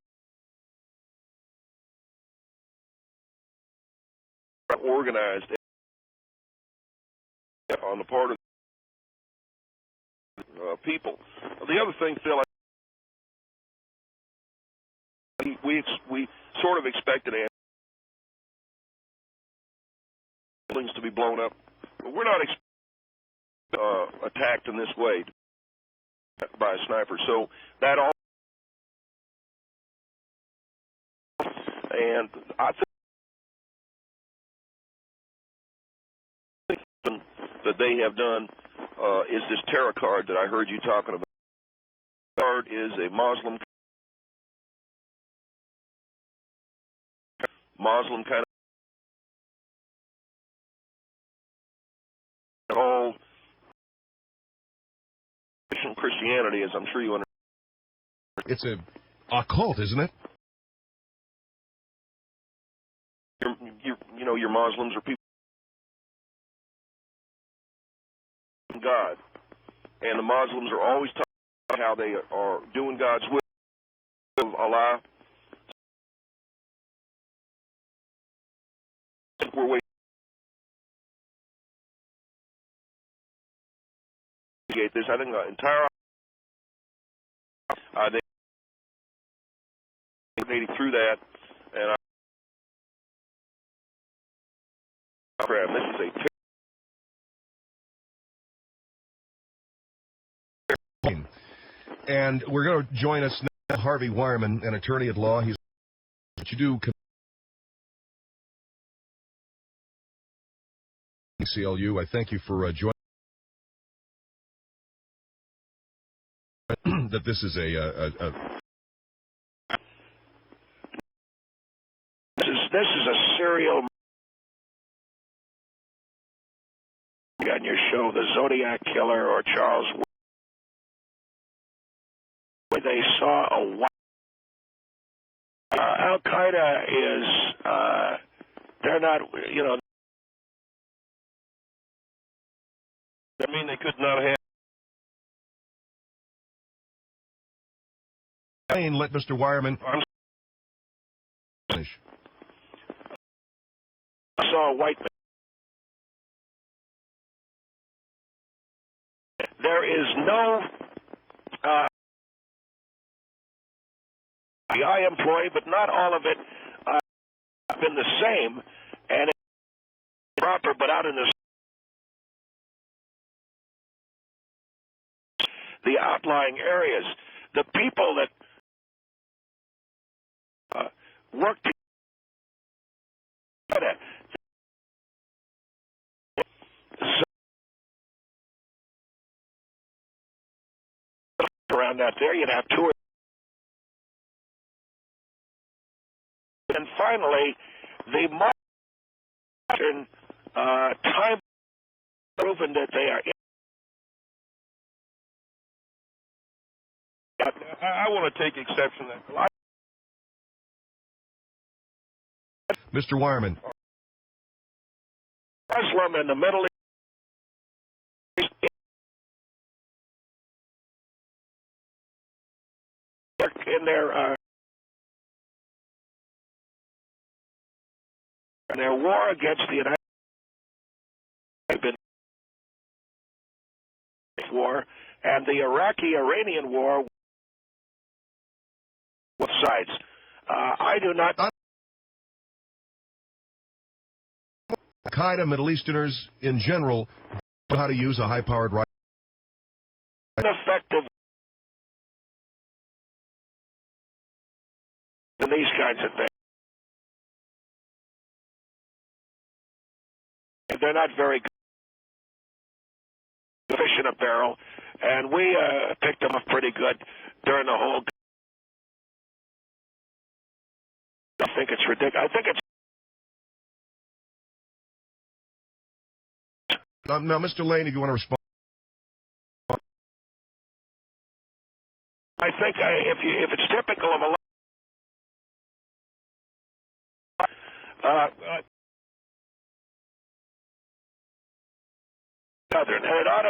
organized on the part of people. The other thing, Phil, we sort of expected buildings to be blown up, but we're not attacked in this way by a sniper. So that all, and I think that they have done is this terror card that I heard you talking about. The card is a Muslim kind of all Christianity, as I'm sure you understand. It's a occult, isn't it? Your Muslims are people of God, and the Muslims are always talking about how they are doing God's will of Allah. We're waiting to get this. I think the entire they through that, and this is a. And we're going to join us now, Harvey Wireman, an attorney at law. He's what you do. CLU. I thank you for joining. That this is This is a serial on your show, the Zodiac Killer or Charles, where they saw a white. Al Qaeda is they're not, I mean, they could not have. Let Mr. Wireman finish. I saw a white man. There is no I employ, but not all of it been the same, and it's proper, but out in the outlying areas, the people that work together. Around out there, you'd have two. And finally, the modern time proven that they are I want to take exception to that. Mr. Wireman. Muslim in the Middle East in their war against the United States war and the Iraqi-Iranian war. Both sides. I do not. Al-Qaeda, Middle Easterners in general know how to use a high-powered rifle. Ineffective in these kinds of things. They're not very good. Fish in a barrel, and we picked them up pretty good during the whole. I think it's ridiculous. I think it's. Now, Mr. Lane, if you want to respond. I think if it's typical of a Southern, and it ought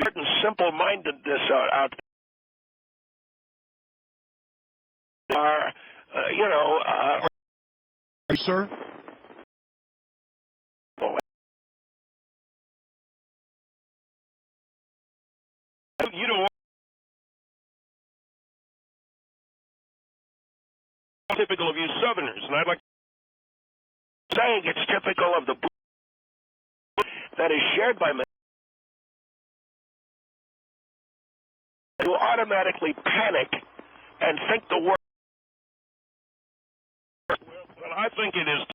certain simple-mindedness out there. Sir? You don't want typical of you Southerners, and I'd like to say it's typical of the that is shared by men who automatically panic and think the worst. Well, I think it is.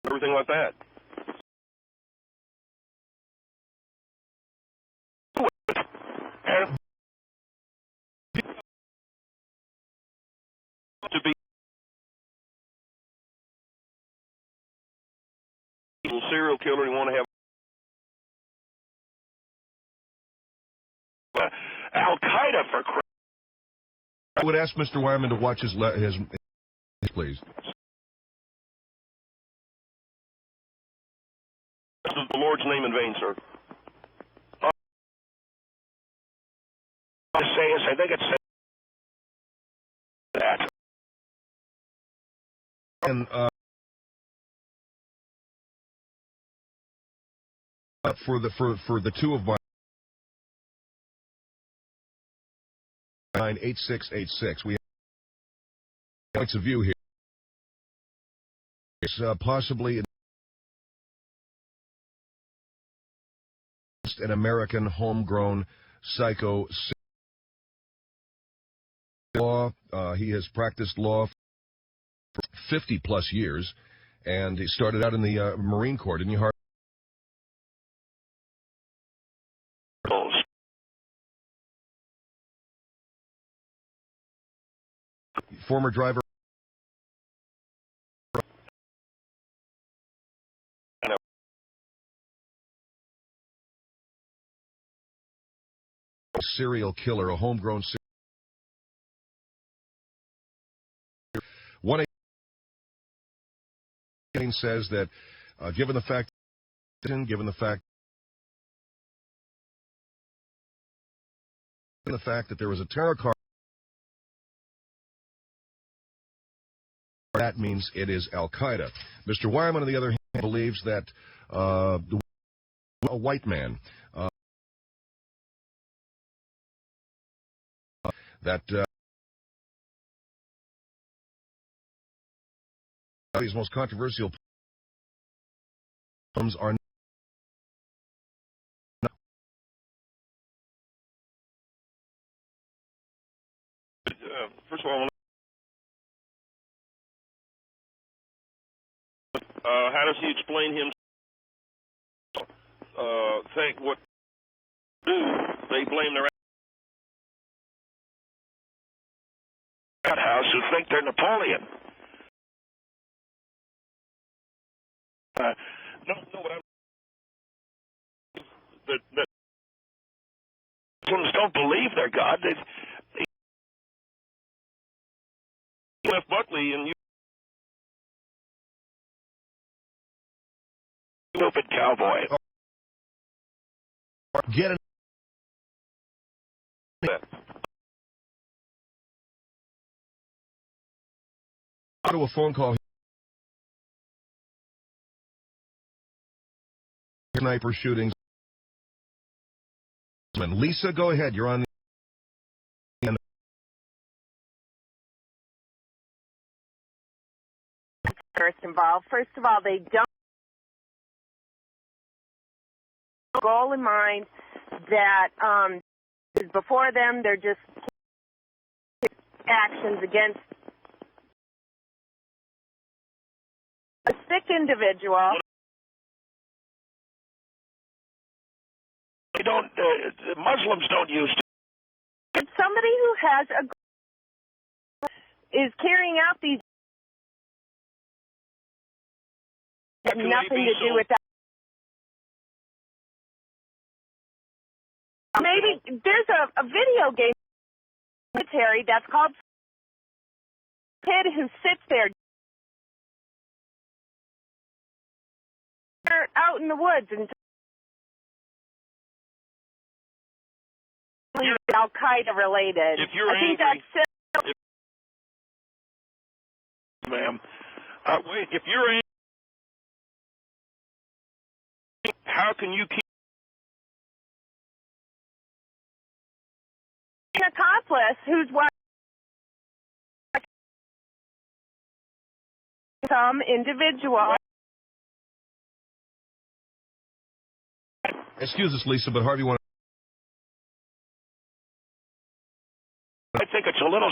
Everything like that. And to be serial killer, you want to have Al-Qaeda for Christ. I would ask Mr. Wireman to watch his please. The Lord's name in vain, sir. I think it's that. And for the two of my 98686, we have points of view here. It's possibly an American homegrown psycho law. He has practiced law for 50-plus years, and he started out in the Marine Corps. Didn't you, Hart? Former driver. Serial killer, a homegrown serial. One says that given the fact that there was a terror car, that means it is Al-Qaeda. Mr. Wireman, on the other hand, believes that a white man that his most controversial poems are first of all, how does he explain himself? Think what They blame their house who think they're Napoleon. No, but the Muslims don't believe they're God. F. Buckley and you stupid cowboy. Get it. To a phone call. Sniper shootings. Lisa, go ahead. You're on the first involved. First of all, they don't have a goal in mind that is before them. They're just actions against a sick individual. They don't. Muslims don't use. It's somebody who has is carrying out these. Have nothing to do with that. Maybe there's a video game military that's called kid who sits there out in the woods and Al Qaeda related. If you're I think angry, that's ma'am. Wait, if you're angry, how can you keep an accomplice who's what some individual. Excuse us, Lisa, but Harvey wanted. I think it's a little,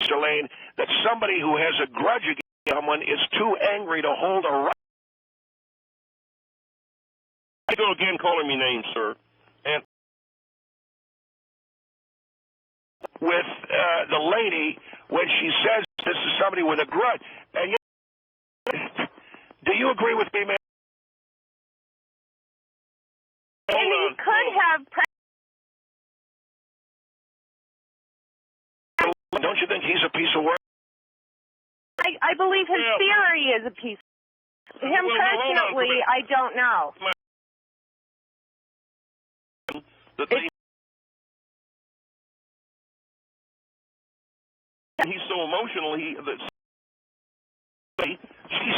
Mr. Lane, that somebody who has a grudge against someone is too angry to hold a right. I go again calling me names, sir. And with the lady, when she says this is somebody with a grudge, and do you agree with me, ma'am? And he could have. Don't you think he's a piece of work? I believe his theory is a piece. Him personally, I don't know. He's so emotional. She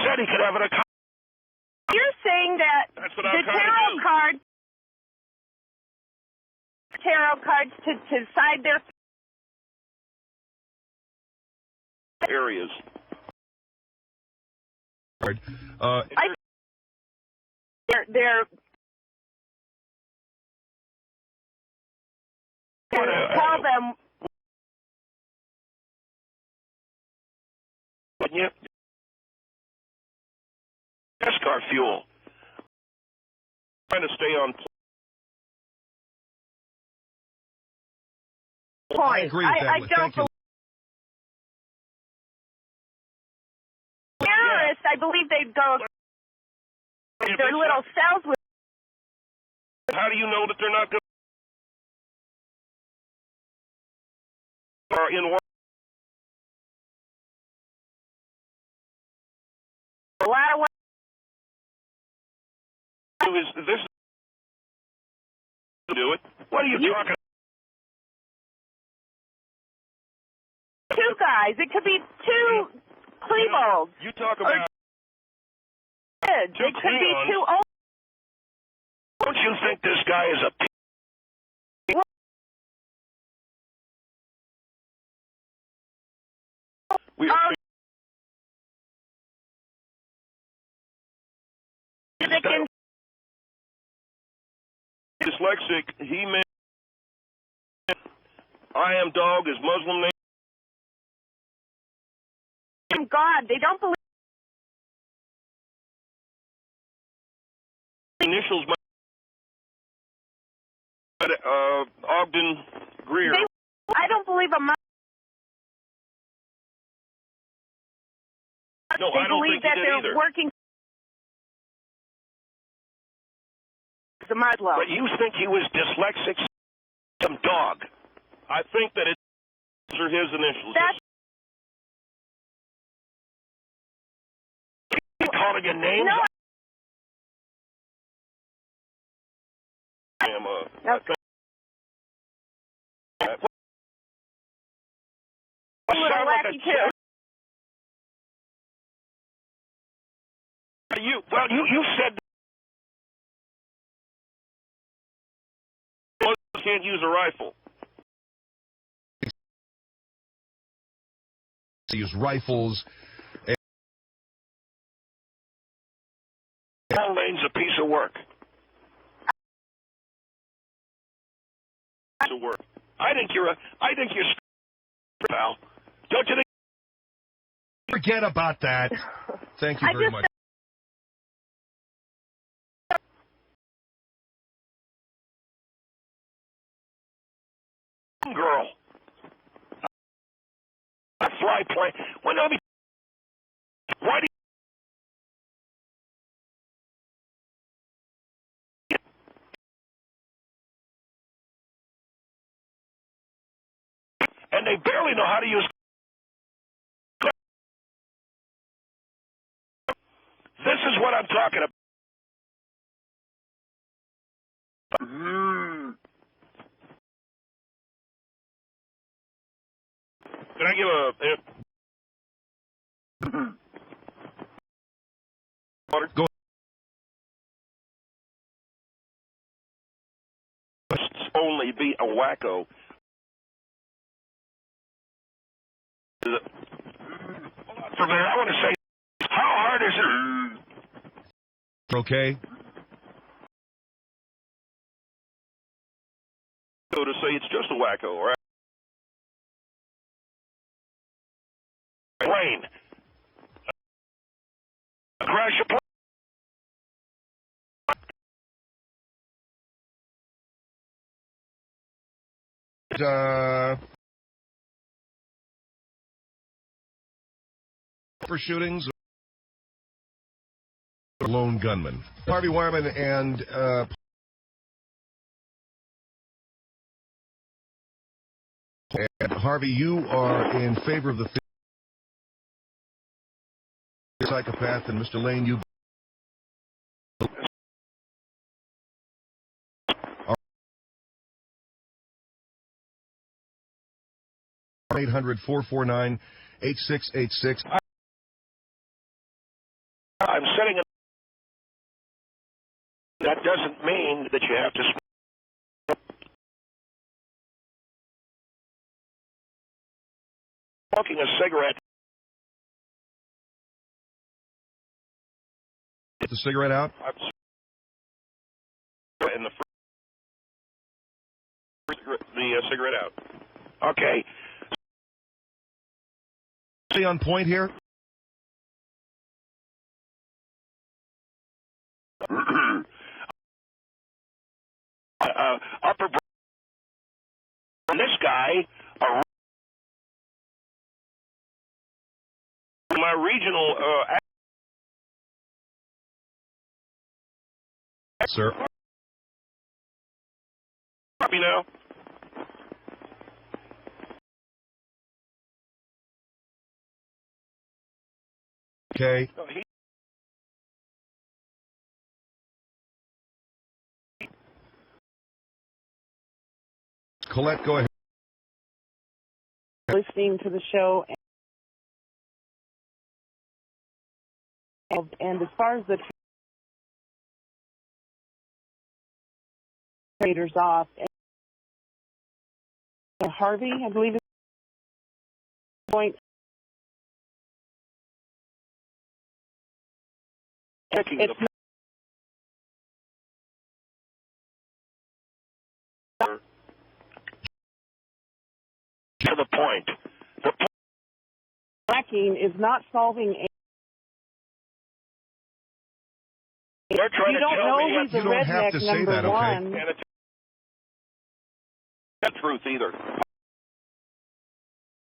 said he could have an account. You're saying that the tarot cards to decide their areas. They're tell them. Yeah. NASCAR fuel. Trying to stay on point. I agree with that. I don't believe terrorists. I believe they'd go their little cells with. How do you know that they're not going to are in war? A lot of what is this to do it? What are you talking about? Two guys. It could be two Klebold. You talk about kids. It could be two old. Don't you think this guy is a we are dyslexic. He meant I am dog is Muslim name. God, they don't believe Initials. Ogden Greer. I don't believe a mouse. No, they I don't believe think that he did they're either. working the Muslim. But you think he was dyslexic? Some dog. I think that those are his initials. That's calling your name? no. I am Okay. I sound like a too. You said can't use a rifle. Use rifles. Paul Lane's a piece of work. I think you're pal. Don't you think? Forget about that. Thank you very much. Girl. A fly plane. Well, no, why do you... And they barely know how to use... This is what I'm talking about. Can I give water? Go. Only be a wacko. For a minute, I want to say, how hard is it? Okay. So to say it's just a wacko, right? Plane. Crash a plane. For shootings, lone gunman. Harvey Wireman and Harvey, you are in favor of the psychopath, and Mr. Lane, you. 800-449-8686. I'm setting it. That doesn't mean that you have to smoking a cigarette. Get the cigarette out. In the cigarette out. Okay. See on point here. Upper this guy, my regional sir. You know. Okay. Colette, go ahead. Listening to the show, and as far as the traders off, Harvey, I believe, is point. It's to the point. The lacking is not solving. They're trying you to don't tell know me he's a you don't have redneck, to say number that, okay? one. the truth either.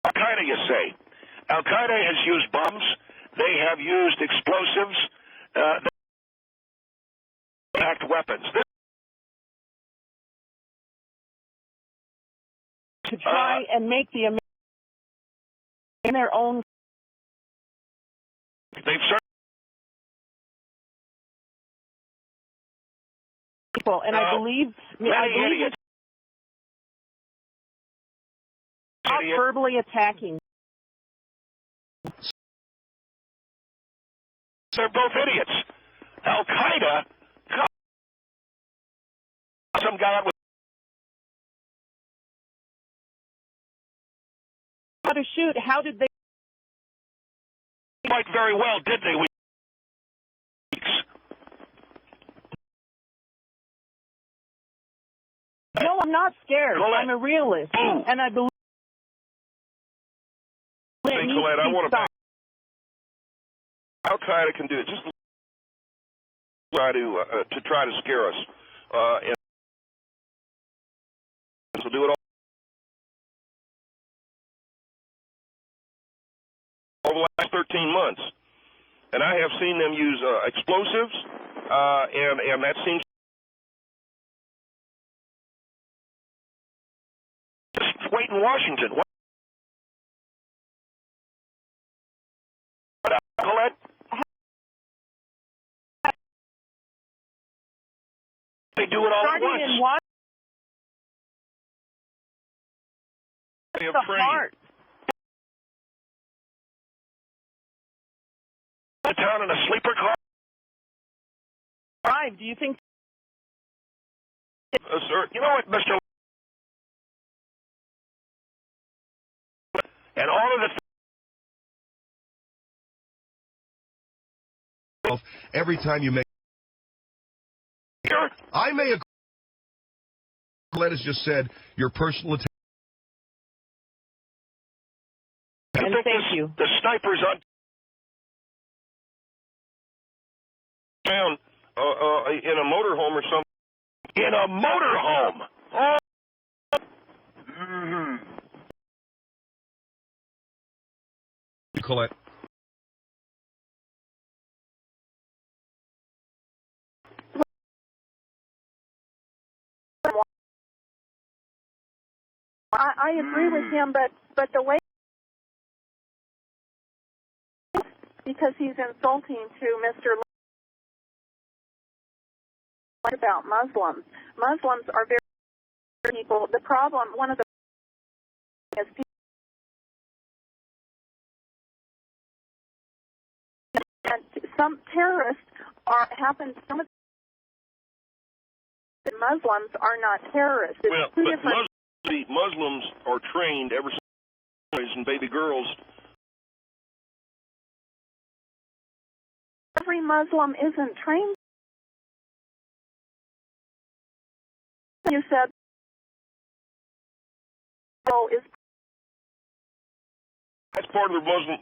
Al-Qaeda, you say. Al-Qaeda has used bombs. They have used explosives. They act weapons. To try and make the Americans in their own. They've certainly. People, and I believe idiots. Not verbally attacking. They're both idiots. Al-Qaeda, some guy with How to shoot? How did they? Quite very well, did they? No, I'm not scared. I'm a realist, and I believe. Colette, I want to. Al-Qaeda can do it. Just try to scare us, and so do it all the last 13 months, and I have seen them use explosives, and that seems. Just wait in Washington. Colette? They do it all at once. In Washington, the heart. The town in a sleeper car? Do you think? Sir, you know what, Mr. And all of the every time you make I may agree. Colette has just said your personal attack. And thank you. The snipers on down in a motorhome or something. In a motorhome. Oh. Colette. I agree with him, but the way, because he's insulting to Mr. about Muslims. Muslims are very people. The problem, one of the is people, and some terrorists some of the Muslims are not terrorists. It's well, two but different. Muslims are trained ever since boys and baby girls. Every Muslim isn't trained. You said, "Oh, is that's part of the Muslim."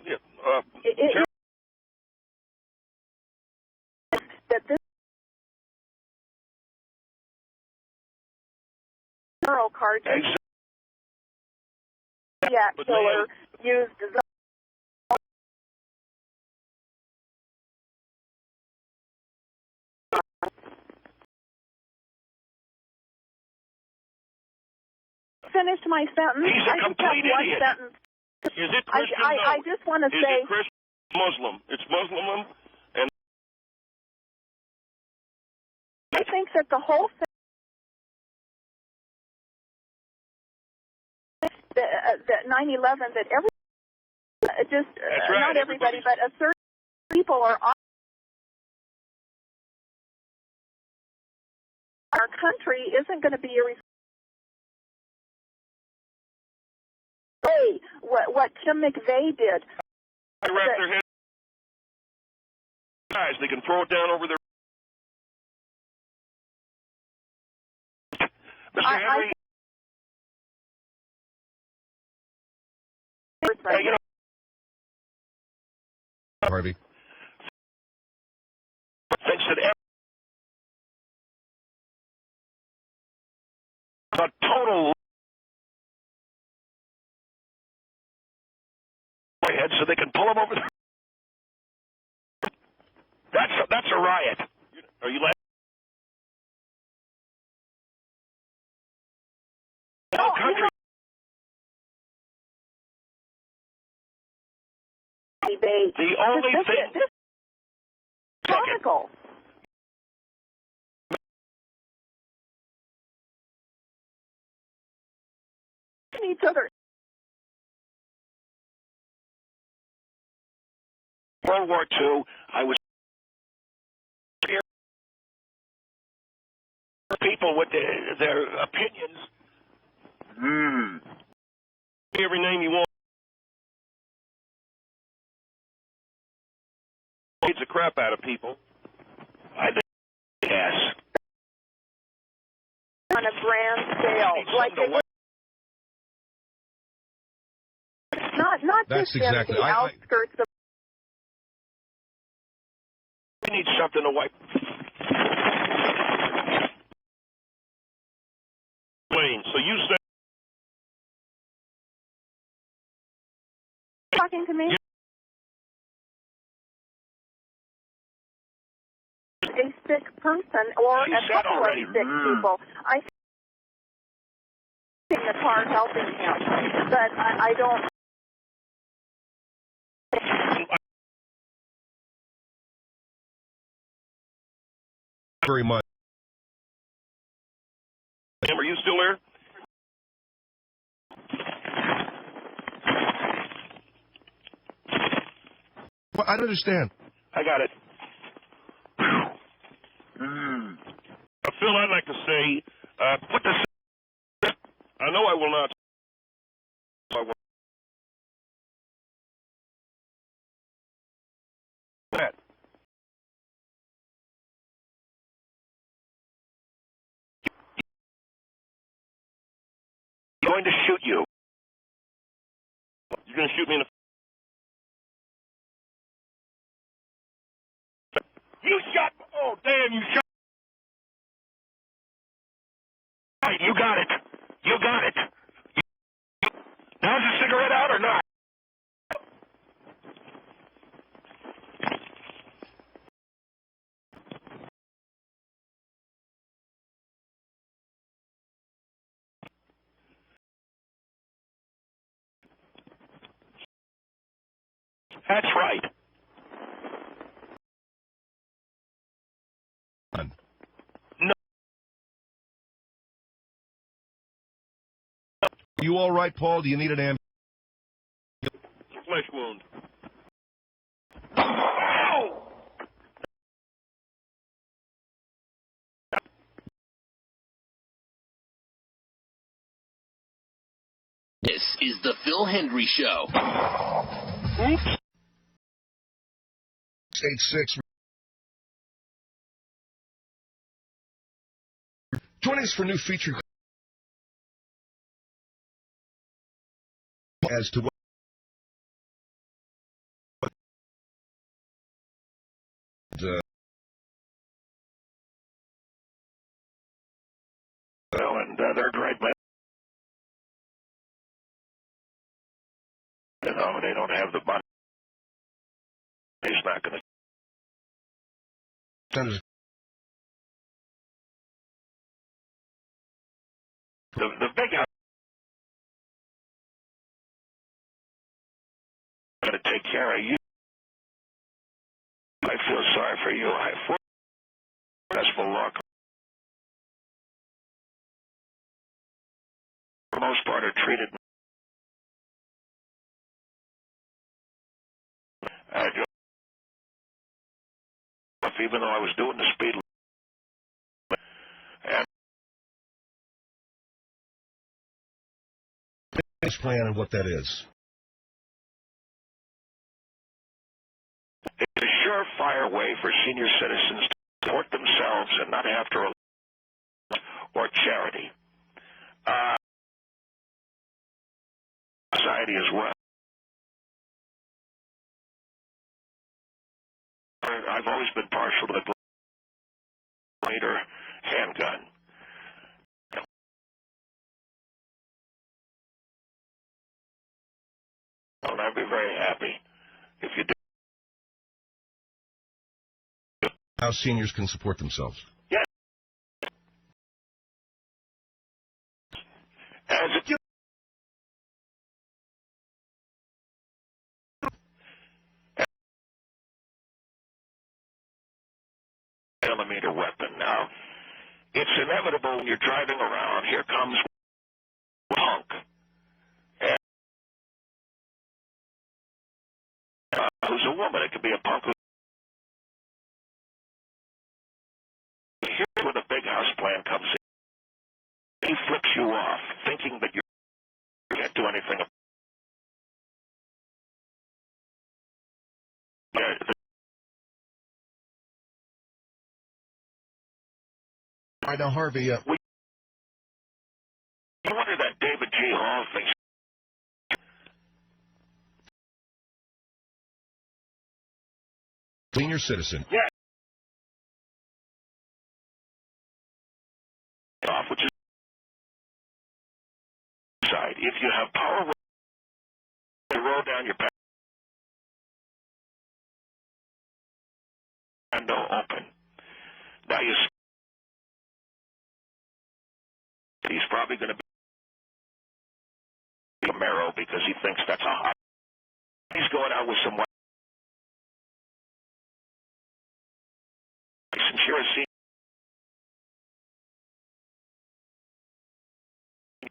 That this neural cartridge, killer used the finished my sentence. He's a complete idiot. Sentence. Is it Christian? I just want to say. Is it Christian? Muslim. It's Muslim, and I think that the whole thing, that 9/11, that right, not everybody, but a certain people are on our country isn't going to be a what Tim McVeigh did. They wrap their head guys. They can throw it down over their. Mr. Henry. You know, Harvey thinks that a total head so they can pull them over. That's a riot. Are you laughing? No, country. The only thing. This comical. Each other. World War II, I was people with their opinions. Every name you want. It's the crap out of people. I think yes. On a grand scale, like they were. Not That's just exactly. the outskirts of. We need something to wipe. Wayne, so you said. Talking to me? A sick person or a couple of sick people. I think in the car helping him, but I don't. Very much. Are you still there? Well, I don't understand. I got it. Phil, I'd like to say, put this. I know I will not. That. I'm going to shoot you. You're going to shoot me in the. You shot. Oh, damn, you shot. You got it. You got it. Now is the cigarette out or not? That's right. No. Are you all right, Paul? Do you need an ambulance? Flesh wound. This is the Phil Hendrie Show. Oops. State 6. Joining us for a new feature as to what and they're great, man. You know, they don't have the money. He's not going to. The big house got to take care of you. I feel sorry for you. I for successful luck. For the most part, are treated. Even though I was doing the speed limit. And plan and what that is. It's a surefire way for senior citizens to support themselves and not have to rely or charity. Society as well. I've always been partial to the later handgun. Well, I'd be very happy if you did. How seniors can support themselves. Yeah. As a millimeter weapon. Now, it's inevitable when you're driving around. Here comes punk. And, who's a woman? It could be a punk. Here's where the big house plan comes in. He flips you off, thinking that you can't do anything about it. All right, now, Harvey, You wonder that David G. Hall thinks. Senior citizen. Yeah. Off, which is side. If you have power, you roll down your window open. Now he's probably going to be a Camaro because he thinks that's a hot. He's going out with some. Since you're a senior,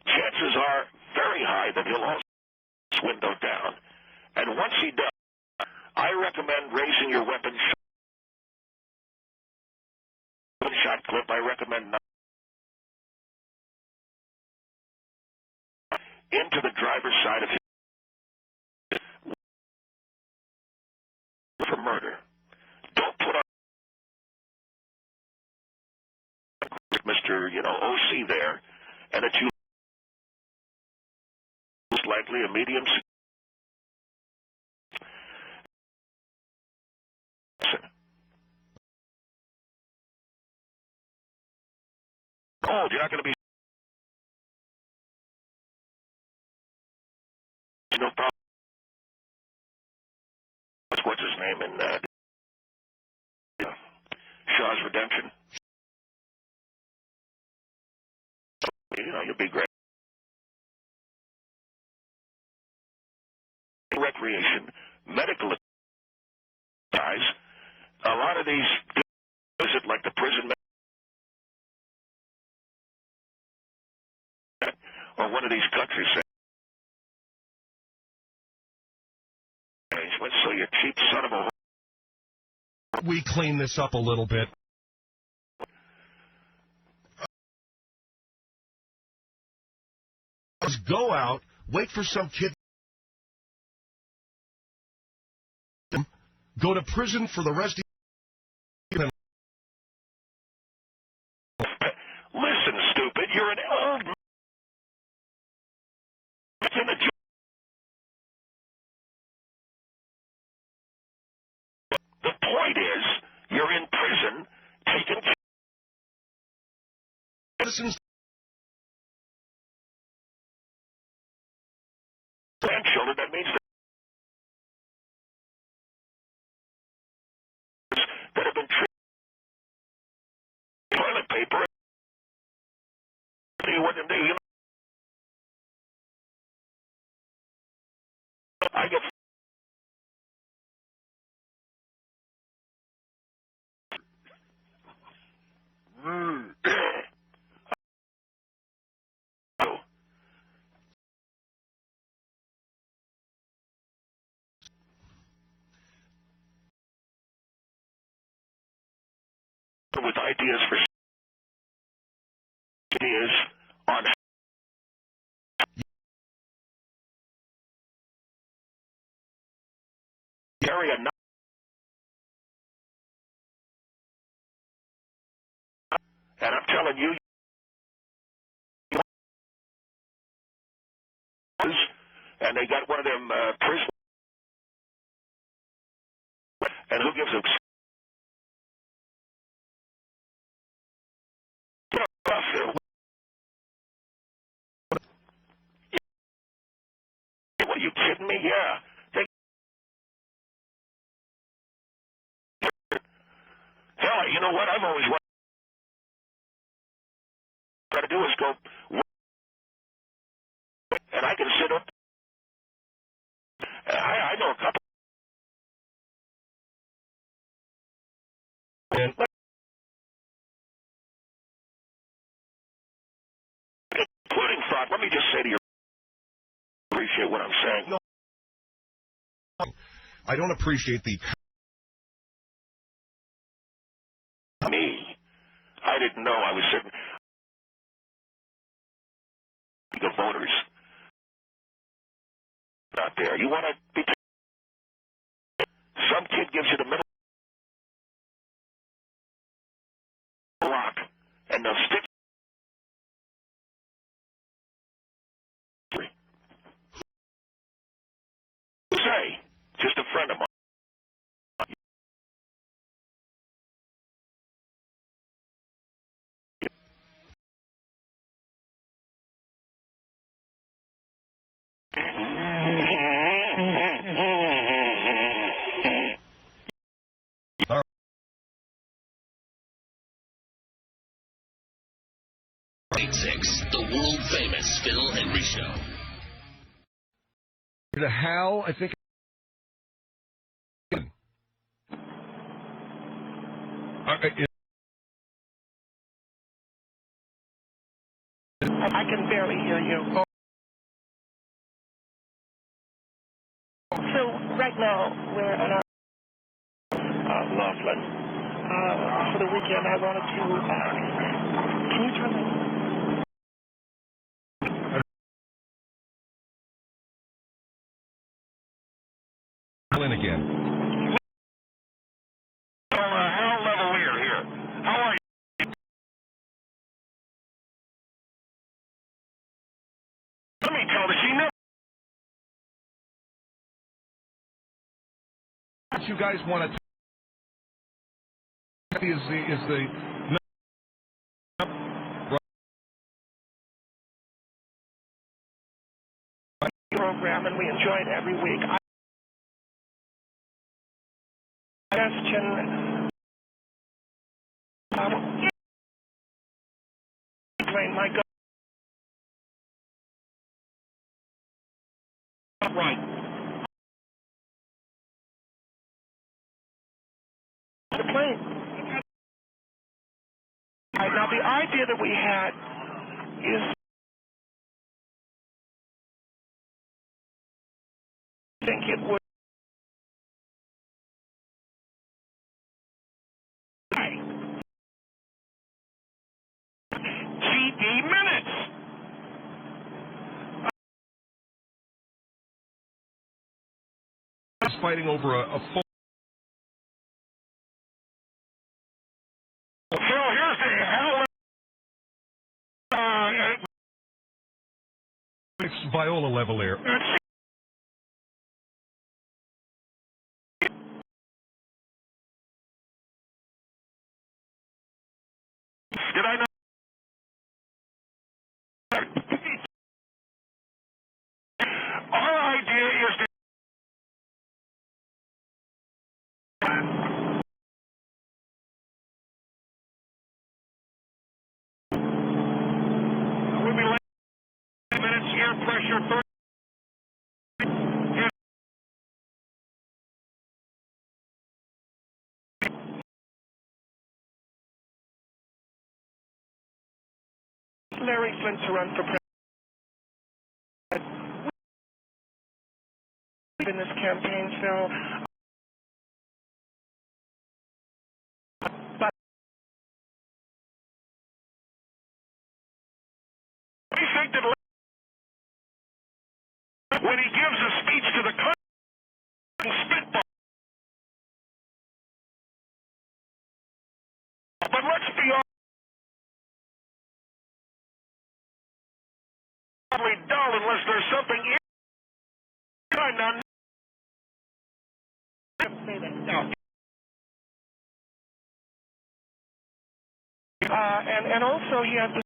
chances are very high that he'll also his window down. And once he does, I recommend raising your weapon shot clip. I recommend not into the driver's side of his for murder. Don't put on Mr. OC there, and that you most likely a medium. Oh, you're not going to be no problem. What's his name in Shaw's Redemption? You'll be great. Recreation, medical guys. A lot of these visit like the prison or one of these countries arrangements. So you cheap son of a. We clean this up a little bit. Go out, wait for some kid, go to prison for the rest of your life. Listen, stupid, you're an old man. The point is, you're in prison, taking Citizens. Grandchildren, that means that have been treated toilet paper. I get with ideas on area. And I'm telling you, and they got one of them prisoners. And who gives them? What are you kidding me? Yeah. know what? I've always what I got to do is go, and I can sit up. I know a couple. Including thought. Let me just say to you, appreciate what I'm saying. No, I don't appreciate the. Me, I didn't know I was sitting. The voters out there. You want to be. Some kid gives you the middle rock, and they'll stick. Say, just a friend of mine. The world-famous Phil Hendrie Show. To Hal, I think. I can barely hear you. So right now we're at Laughlin. For the weekend, I wanted to. Can you turn that? In again. Hal Levalier here. How are you? Let me tell the she What you guys want to is the program, and we enjoy it every week. Question. My God. Right. The plane. Now the idea that we had is I think it would GD minutes. Fighting over a phone. So here's the hell. It's Viola Levalier. Did I know? Our idea is to. We'll be late minutes, air pressure 30. Larry Flint to run for president. In this campaign, Phil. But we think that when he gives a speech to the country, spitball. But let's be honest. Dull unless there's something in. And also he has to.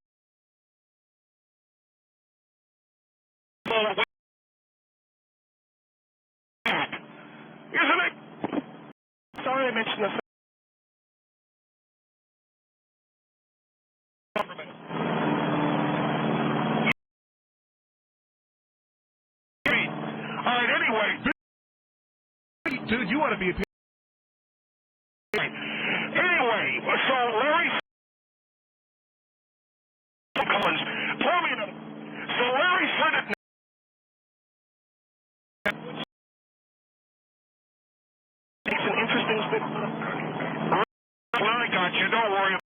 Isn't it? Sorry I mentioned this. right, anyway. Dude, you want to be a... Anyway, so Larry Collins, pull me in. So Larry said it. It's an interesting thing. Larry got you. Don't worry.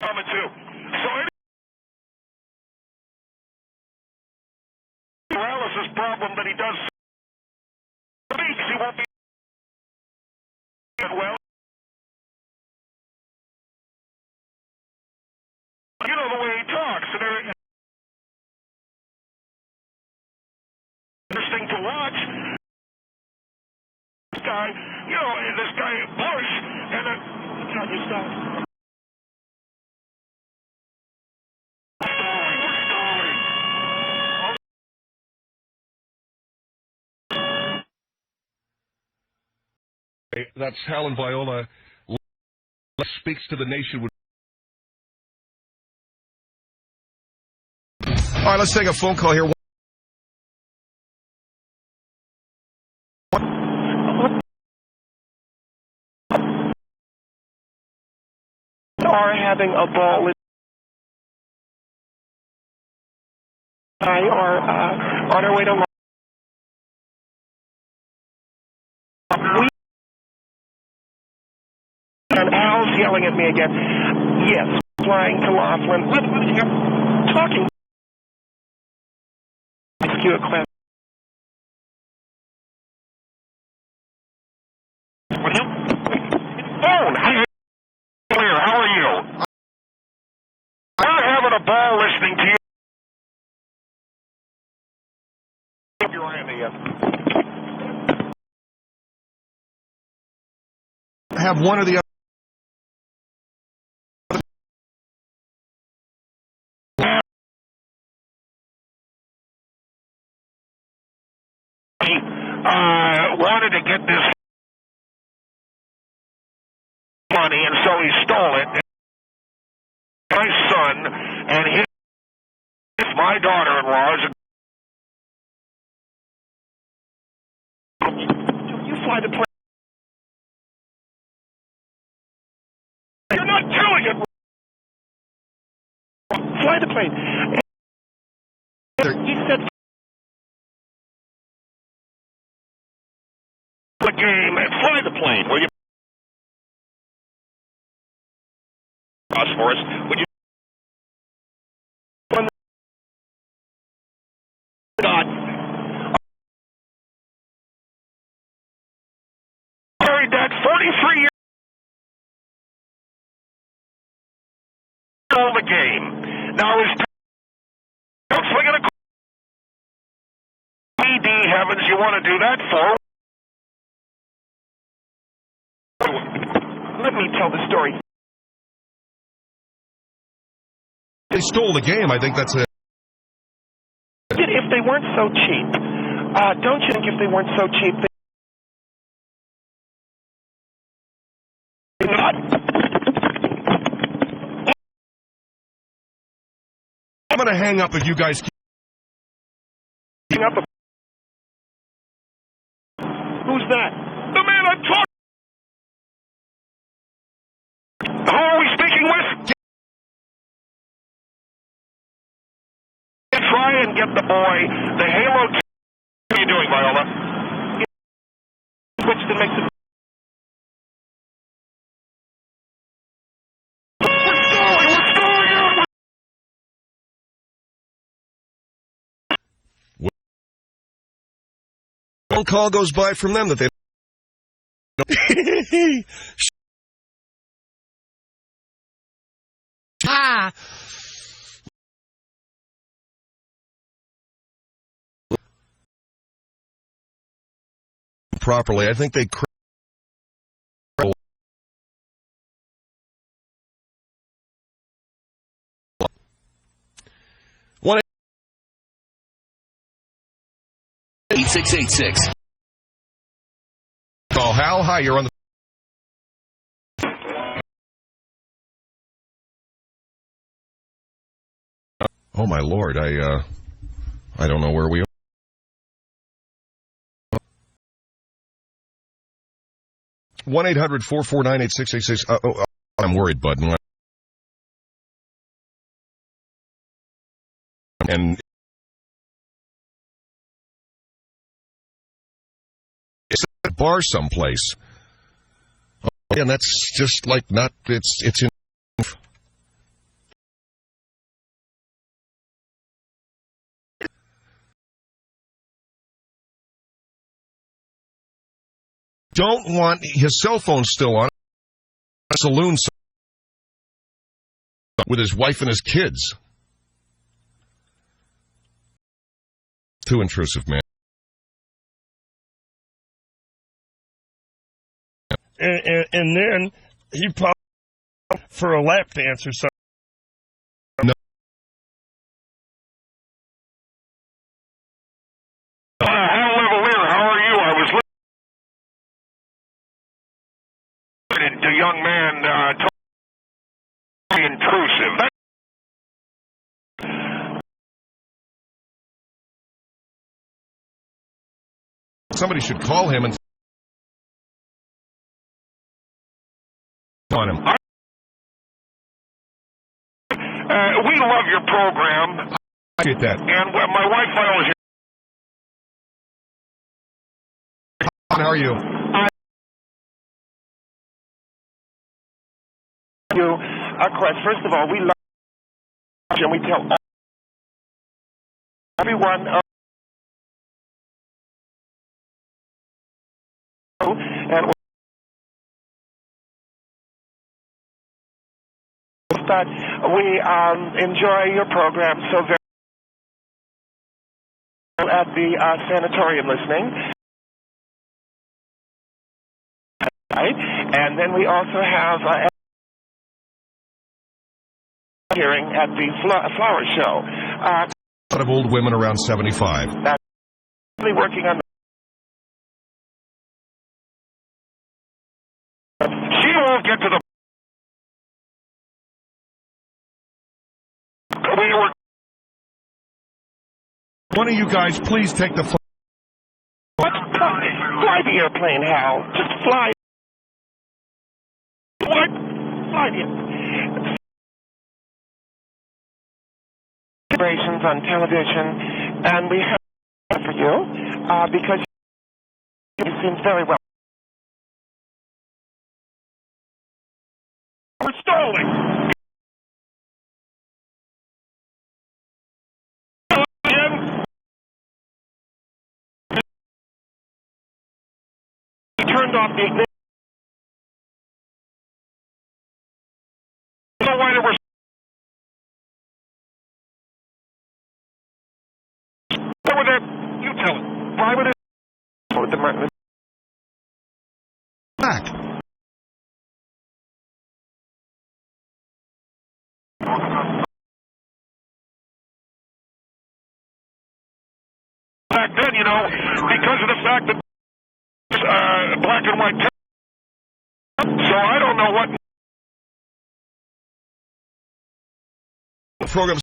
Coming too. So paralysis problem that he does weeks, he won't be well. You know the way he talks, and interesting to watch. This guy, this guy Bush, and just That's Helen Viola speaks to the nation. All right, let's take a phone call here. Are having a ball with I are on our way to and Al's yelling at me again. Yes, flying to Laughlin. Talking. Ask you a question. Phone. How are you? I'm having a ball listening to you. Have one or the other. Wanted to get this money, and so he stole it. My son and my daughter-in-law is You fly the plane. You're not doing it. Fly the plane. He said the game and fly the plane. Will you? For us, would you? God. Married that 43 years old the game. Now his swinging a PD heavens, you want to do that for? Let me tell the story. They stole the game. I think that's it. If they weren't so cheap, don't you think if they weren't so cheap, they're not? I'm going to hang up if you guys keep. Hang up. Who's that? The man I'm talking. Who are we speaking with? Try and get the boy the Halo. What are you doing, Viola? Switch that makes it. What's going on? One call goes by from them that they. Properly, I think they. One 8686. Oh, Hal, hi, you're on the. Oh my Lord, I don't know where we are. One 800-449-8686. I'm worried, bud. And it's at a bar someplace. And that's just like not. It's in. Don't want his cell phone still on a saloon with his wife and his kids. Too intrusive, man. And then he popped for a lap dance or something. No. How are you? I was listening to young man totally intrusive. Somebody should call him and on him. We love your program. I get that. And my wife and I was here. How are you? First of all, we love you, and we tell everyone. And that we enjoy your program so very at the sanatorium listening. Right? And then we also have hearing at the flower show. A lot of old women around 75. That's really working on. She won't get to the. One of you guys, please take the phone. Fly the airplane, Hal. Just fly. What? Fly the. On television, and we have for you because it seems very well. We're stalling. Turned off the ignition. I don't know why there were. You tell it. Why would it? Back. Back then, you know, because of the fact that black and white. So I don't know what Programs.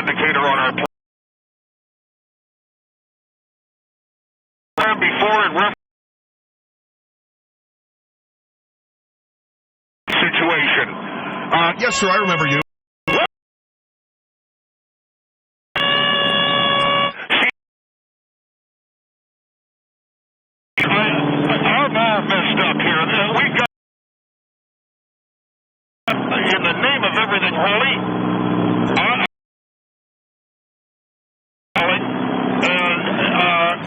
indicator on our plan before and situation. Yes, sir, I remember you. I'm all messed up here. We got, in the name of everything holy,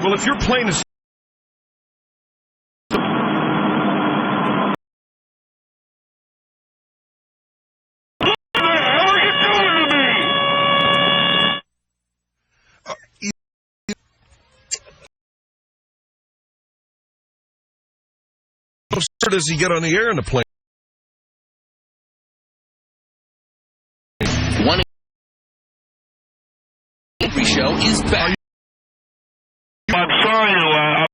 well, if your plane is does he get on the air in the plane? One Hendrie Show is back. I'm sorry to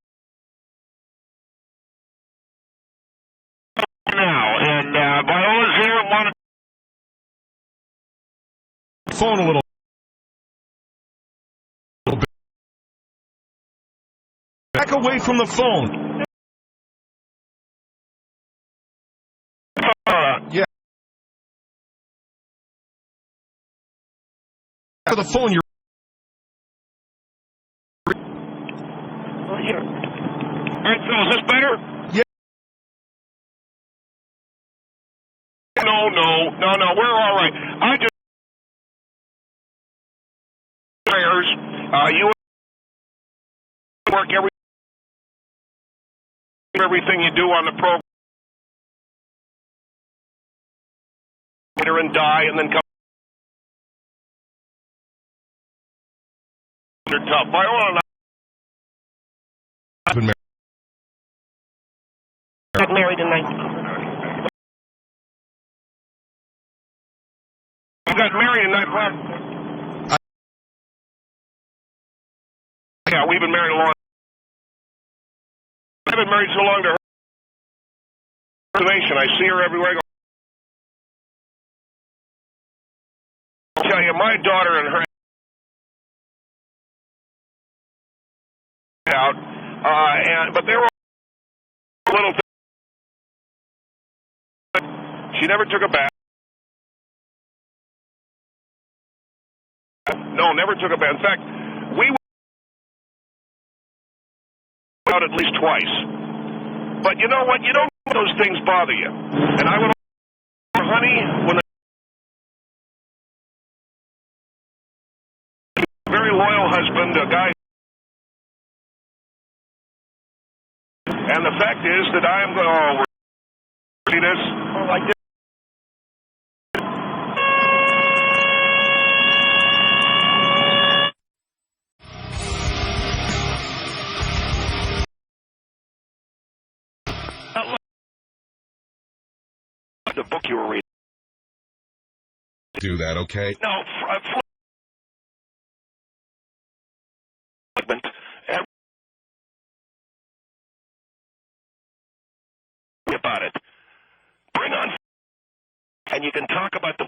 now, and Viola's here and wanted phone a little bit. Back away from the phone. Yeah. For the phone, you're. All right, so is this better? Yeah. No, we're all right. I just prayers. You work everything you do on the program and die, and then come. They're tough. Viola and I I've been married. Got married tonight. You got married in 9 Yeah, we've been married a long. I've been married so long to her. I see her everywhere. I'll tell you, my daughter and her out, but they were little things. She never took a bath. No, never took a bath. In fact, we went out at least twice. But you know what? You don't let those things bother you. And I would offer honey when a very loyal husband, a guy. And the fact is that I am going to see this. Oh, I did. The book you were reading. Do that, okay? No, about it. Bring on, and you can talk about the.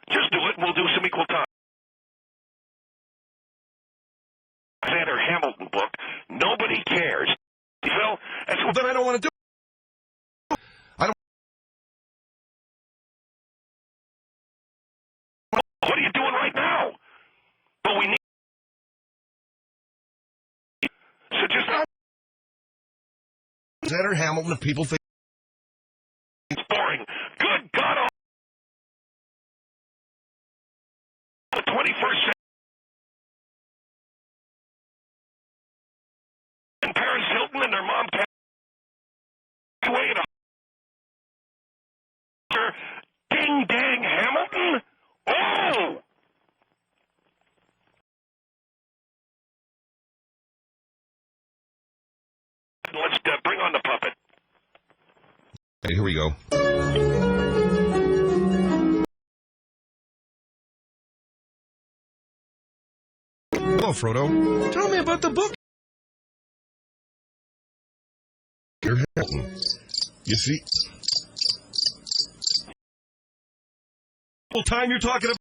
Just do it, and we'll do some equal time. Alexander Hamilton book. Nobody cares. Phil, then I don't want to do it. I don't. What are you doing right now? But we need. So just. Alexander Hamilton, if people think it's boring. Good God. The 21st century. And Paris Hilton and their mom passed away at a ding dang Hamilton? Oh! Let's bring on the puppet. Hey, here we go. Hello, Frodo. Tell me about the book. You're Hamilton. You see? Whole time you're talking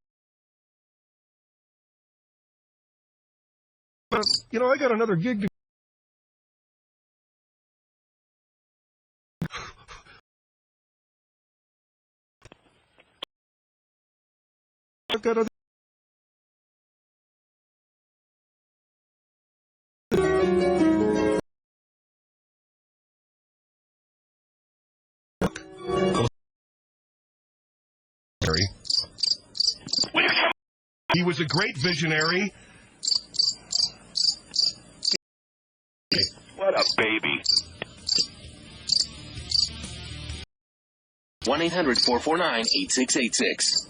about. You know, I got another gig to. I've got other. He was a great visionary. What a baby. 1-800-449-8686.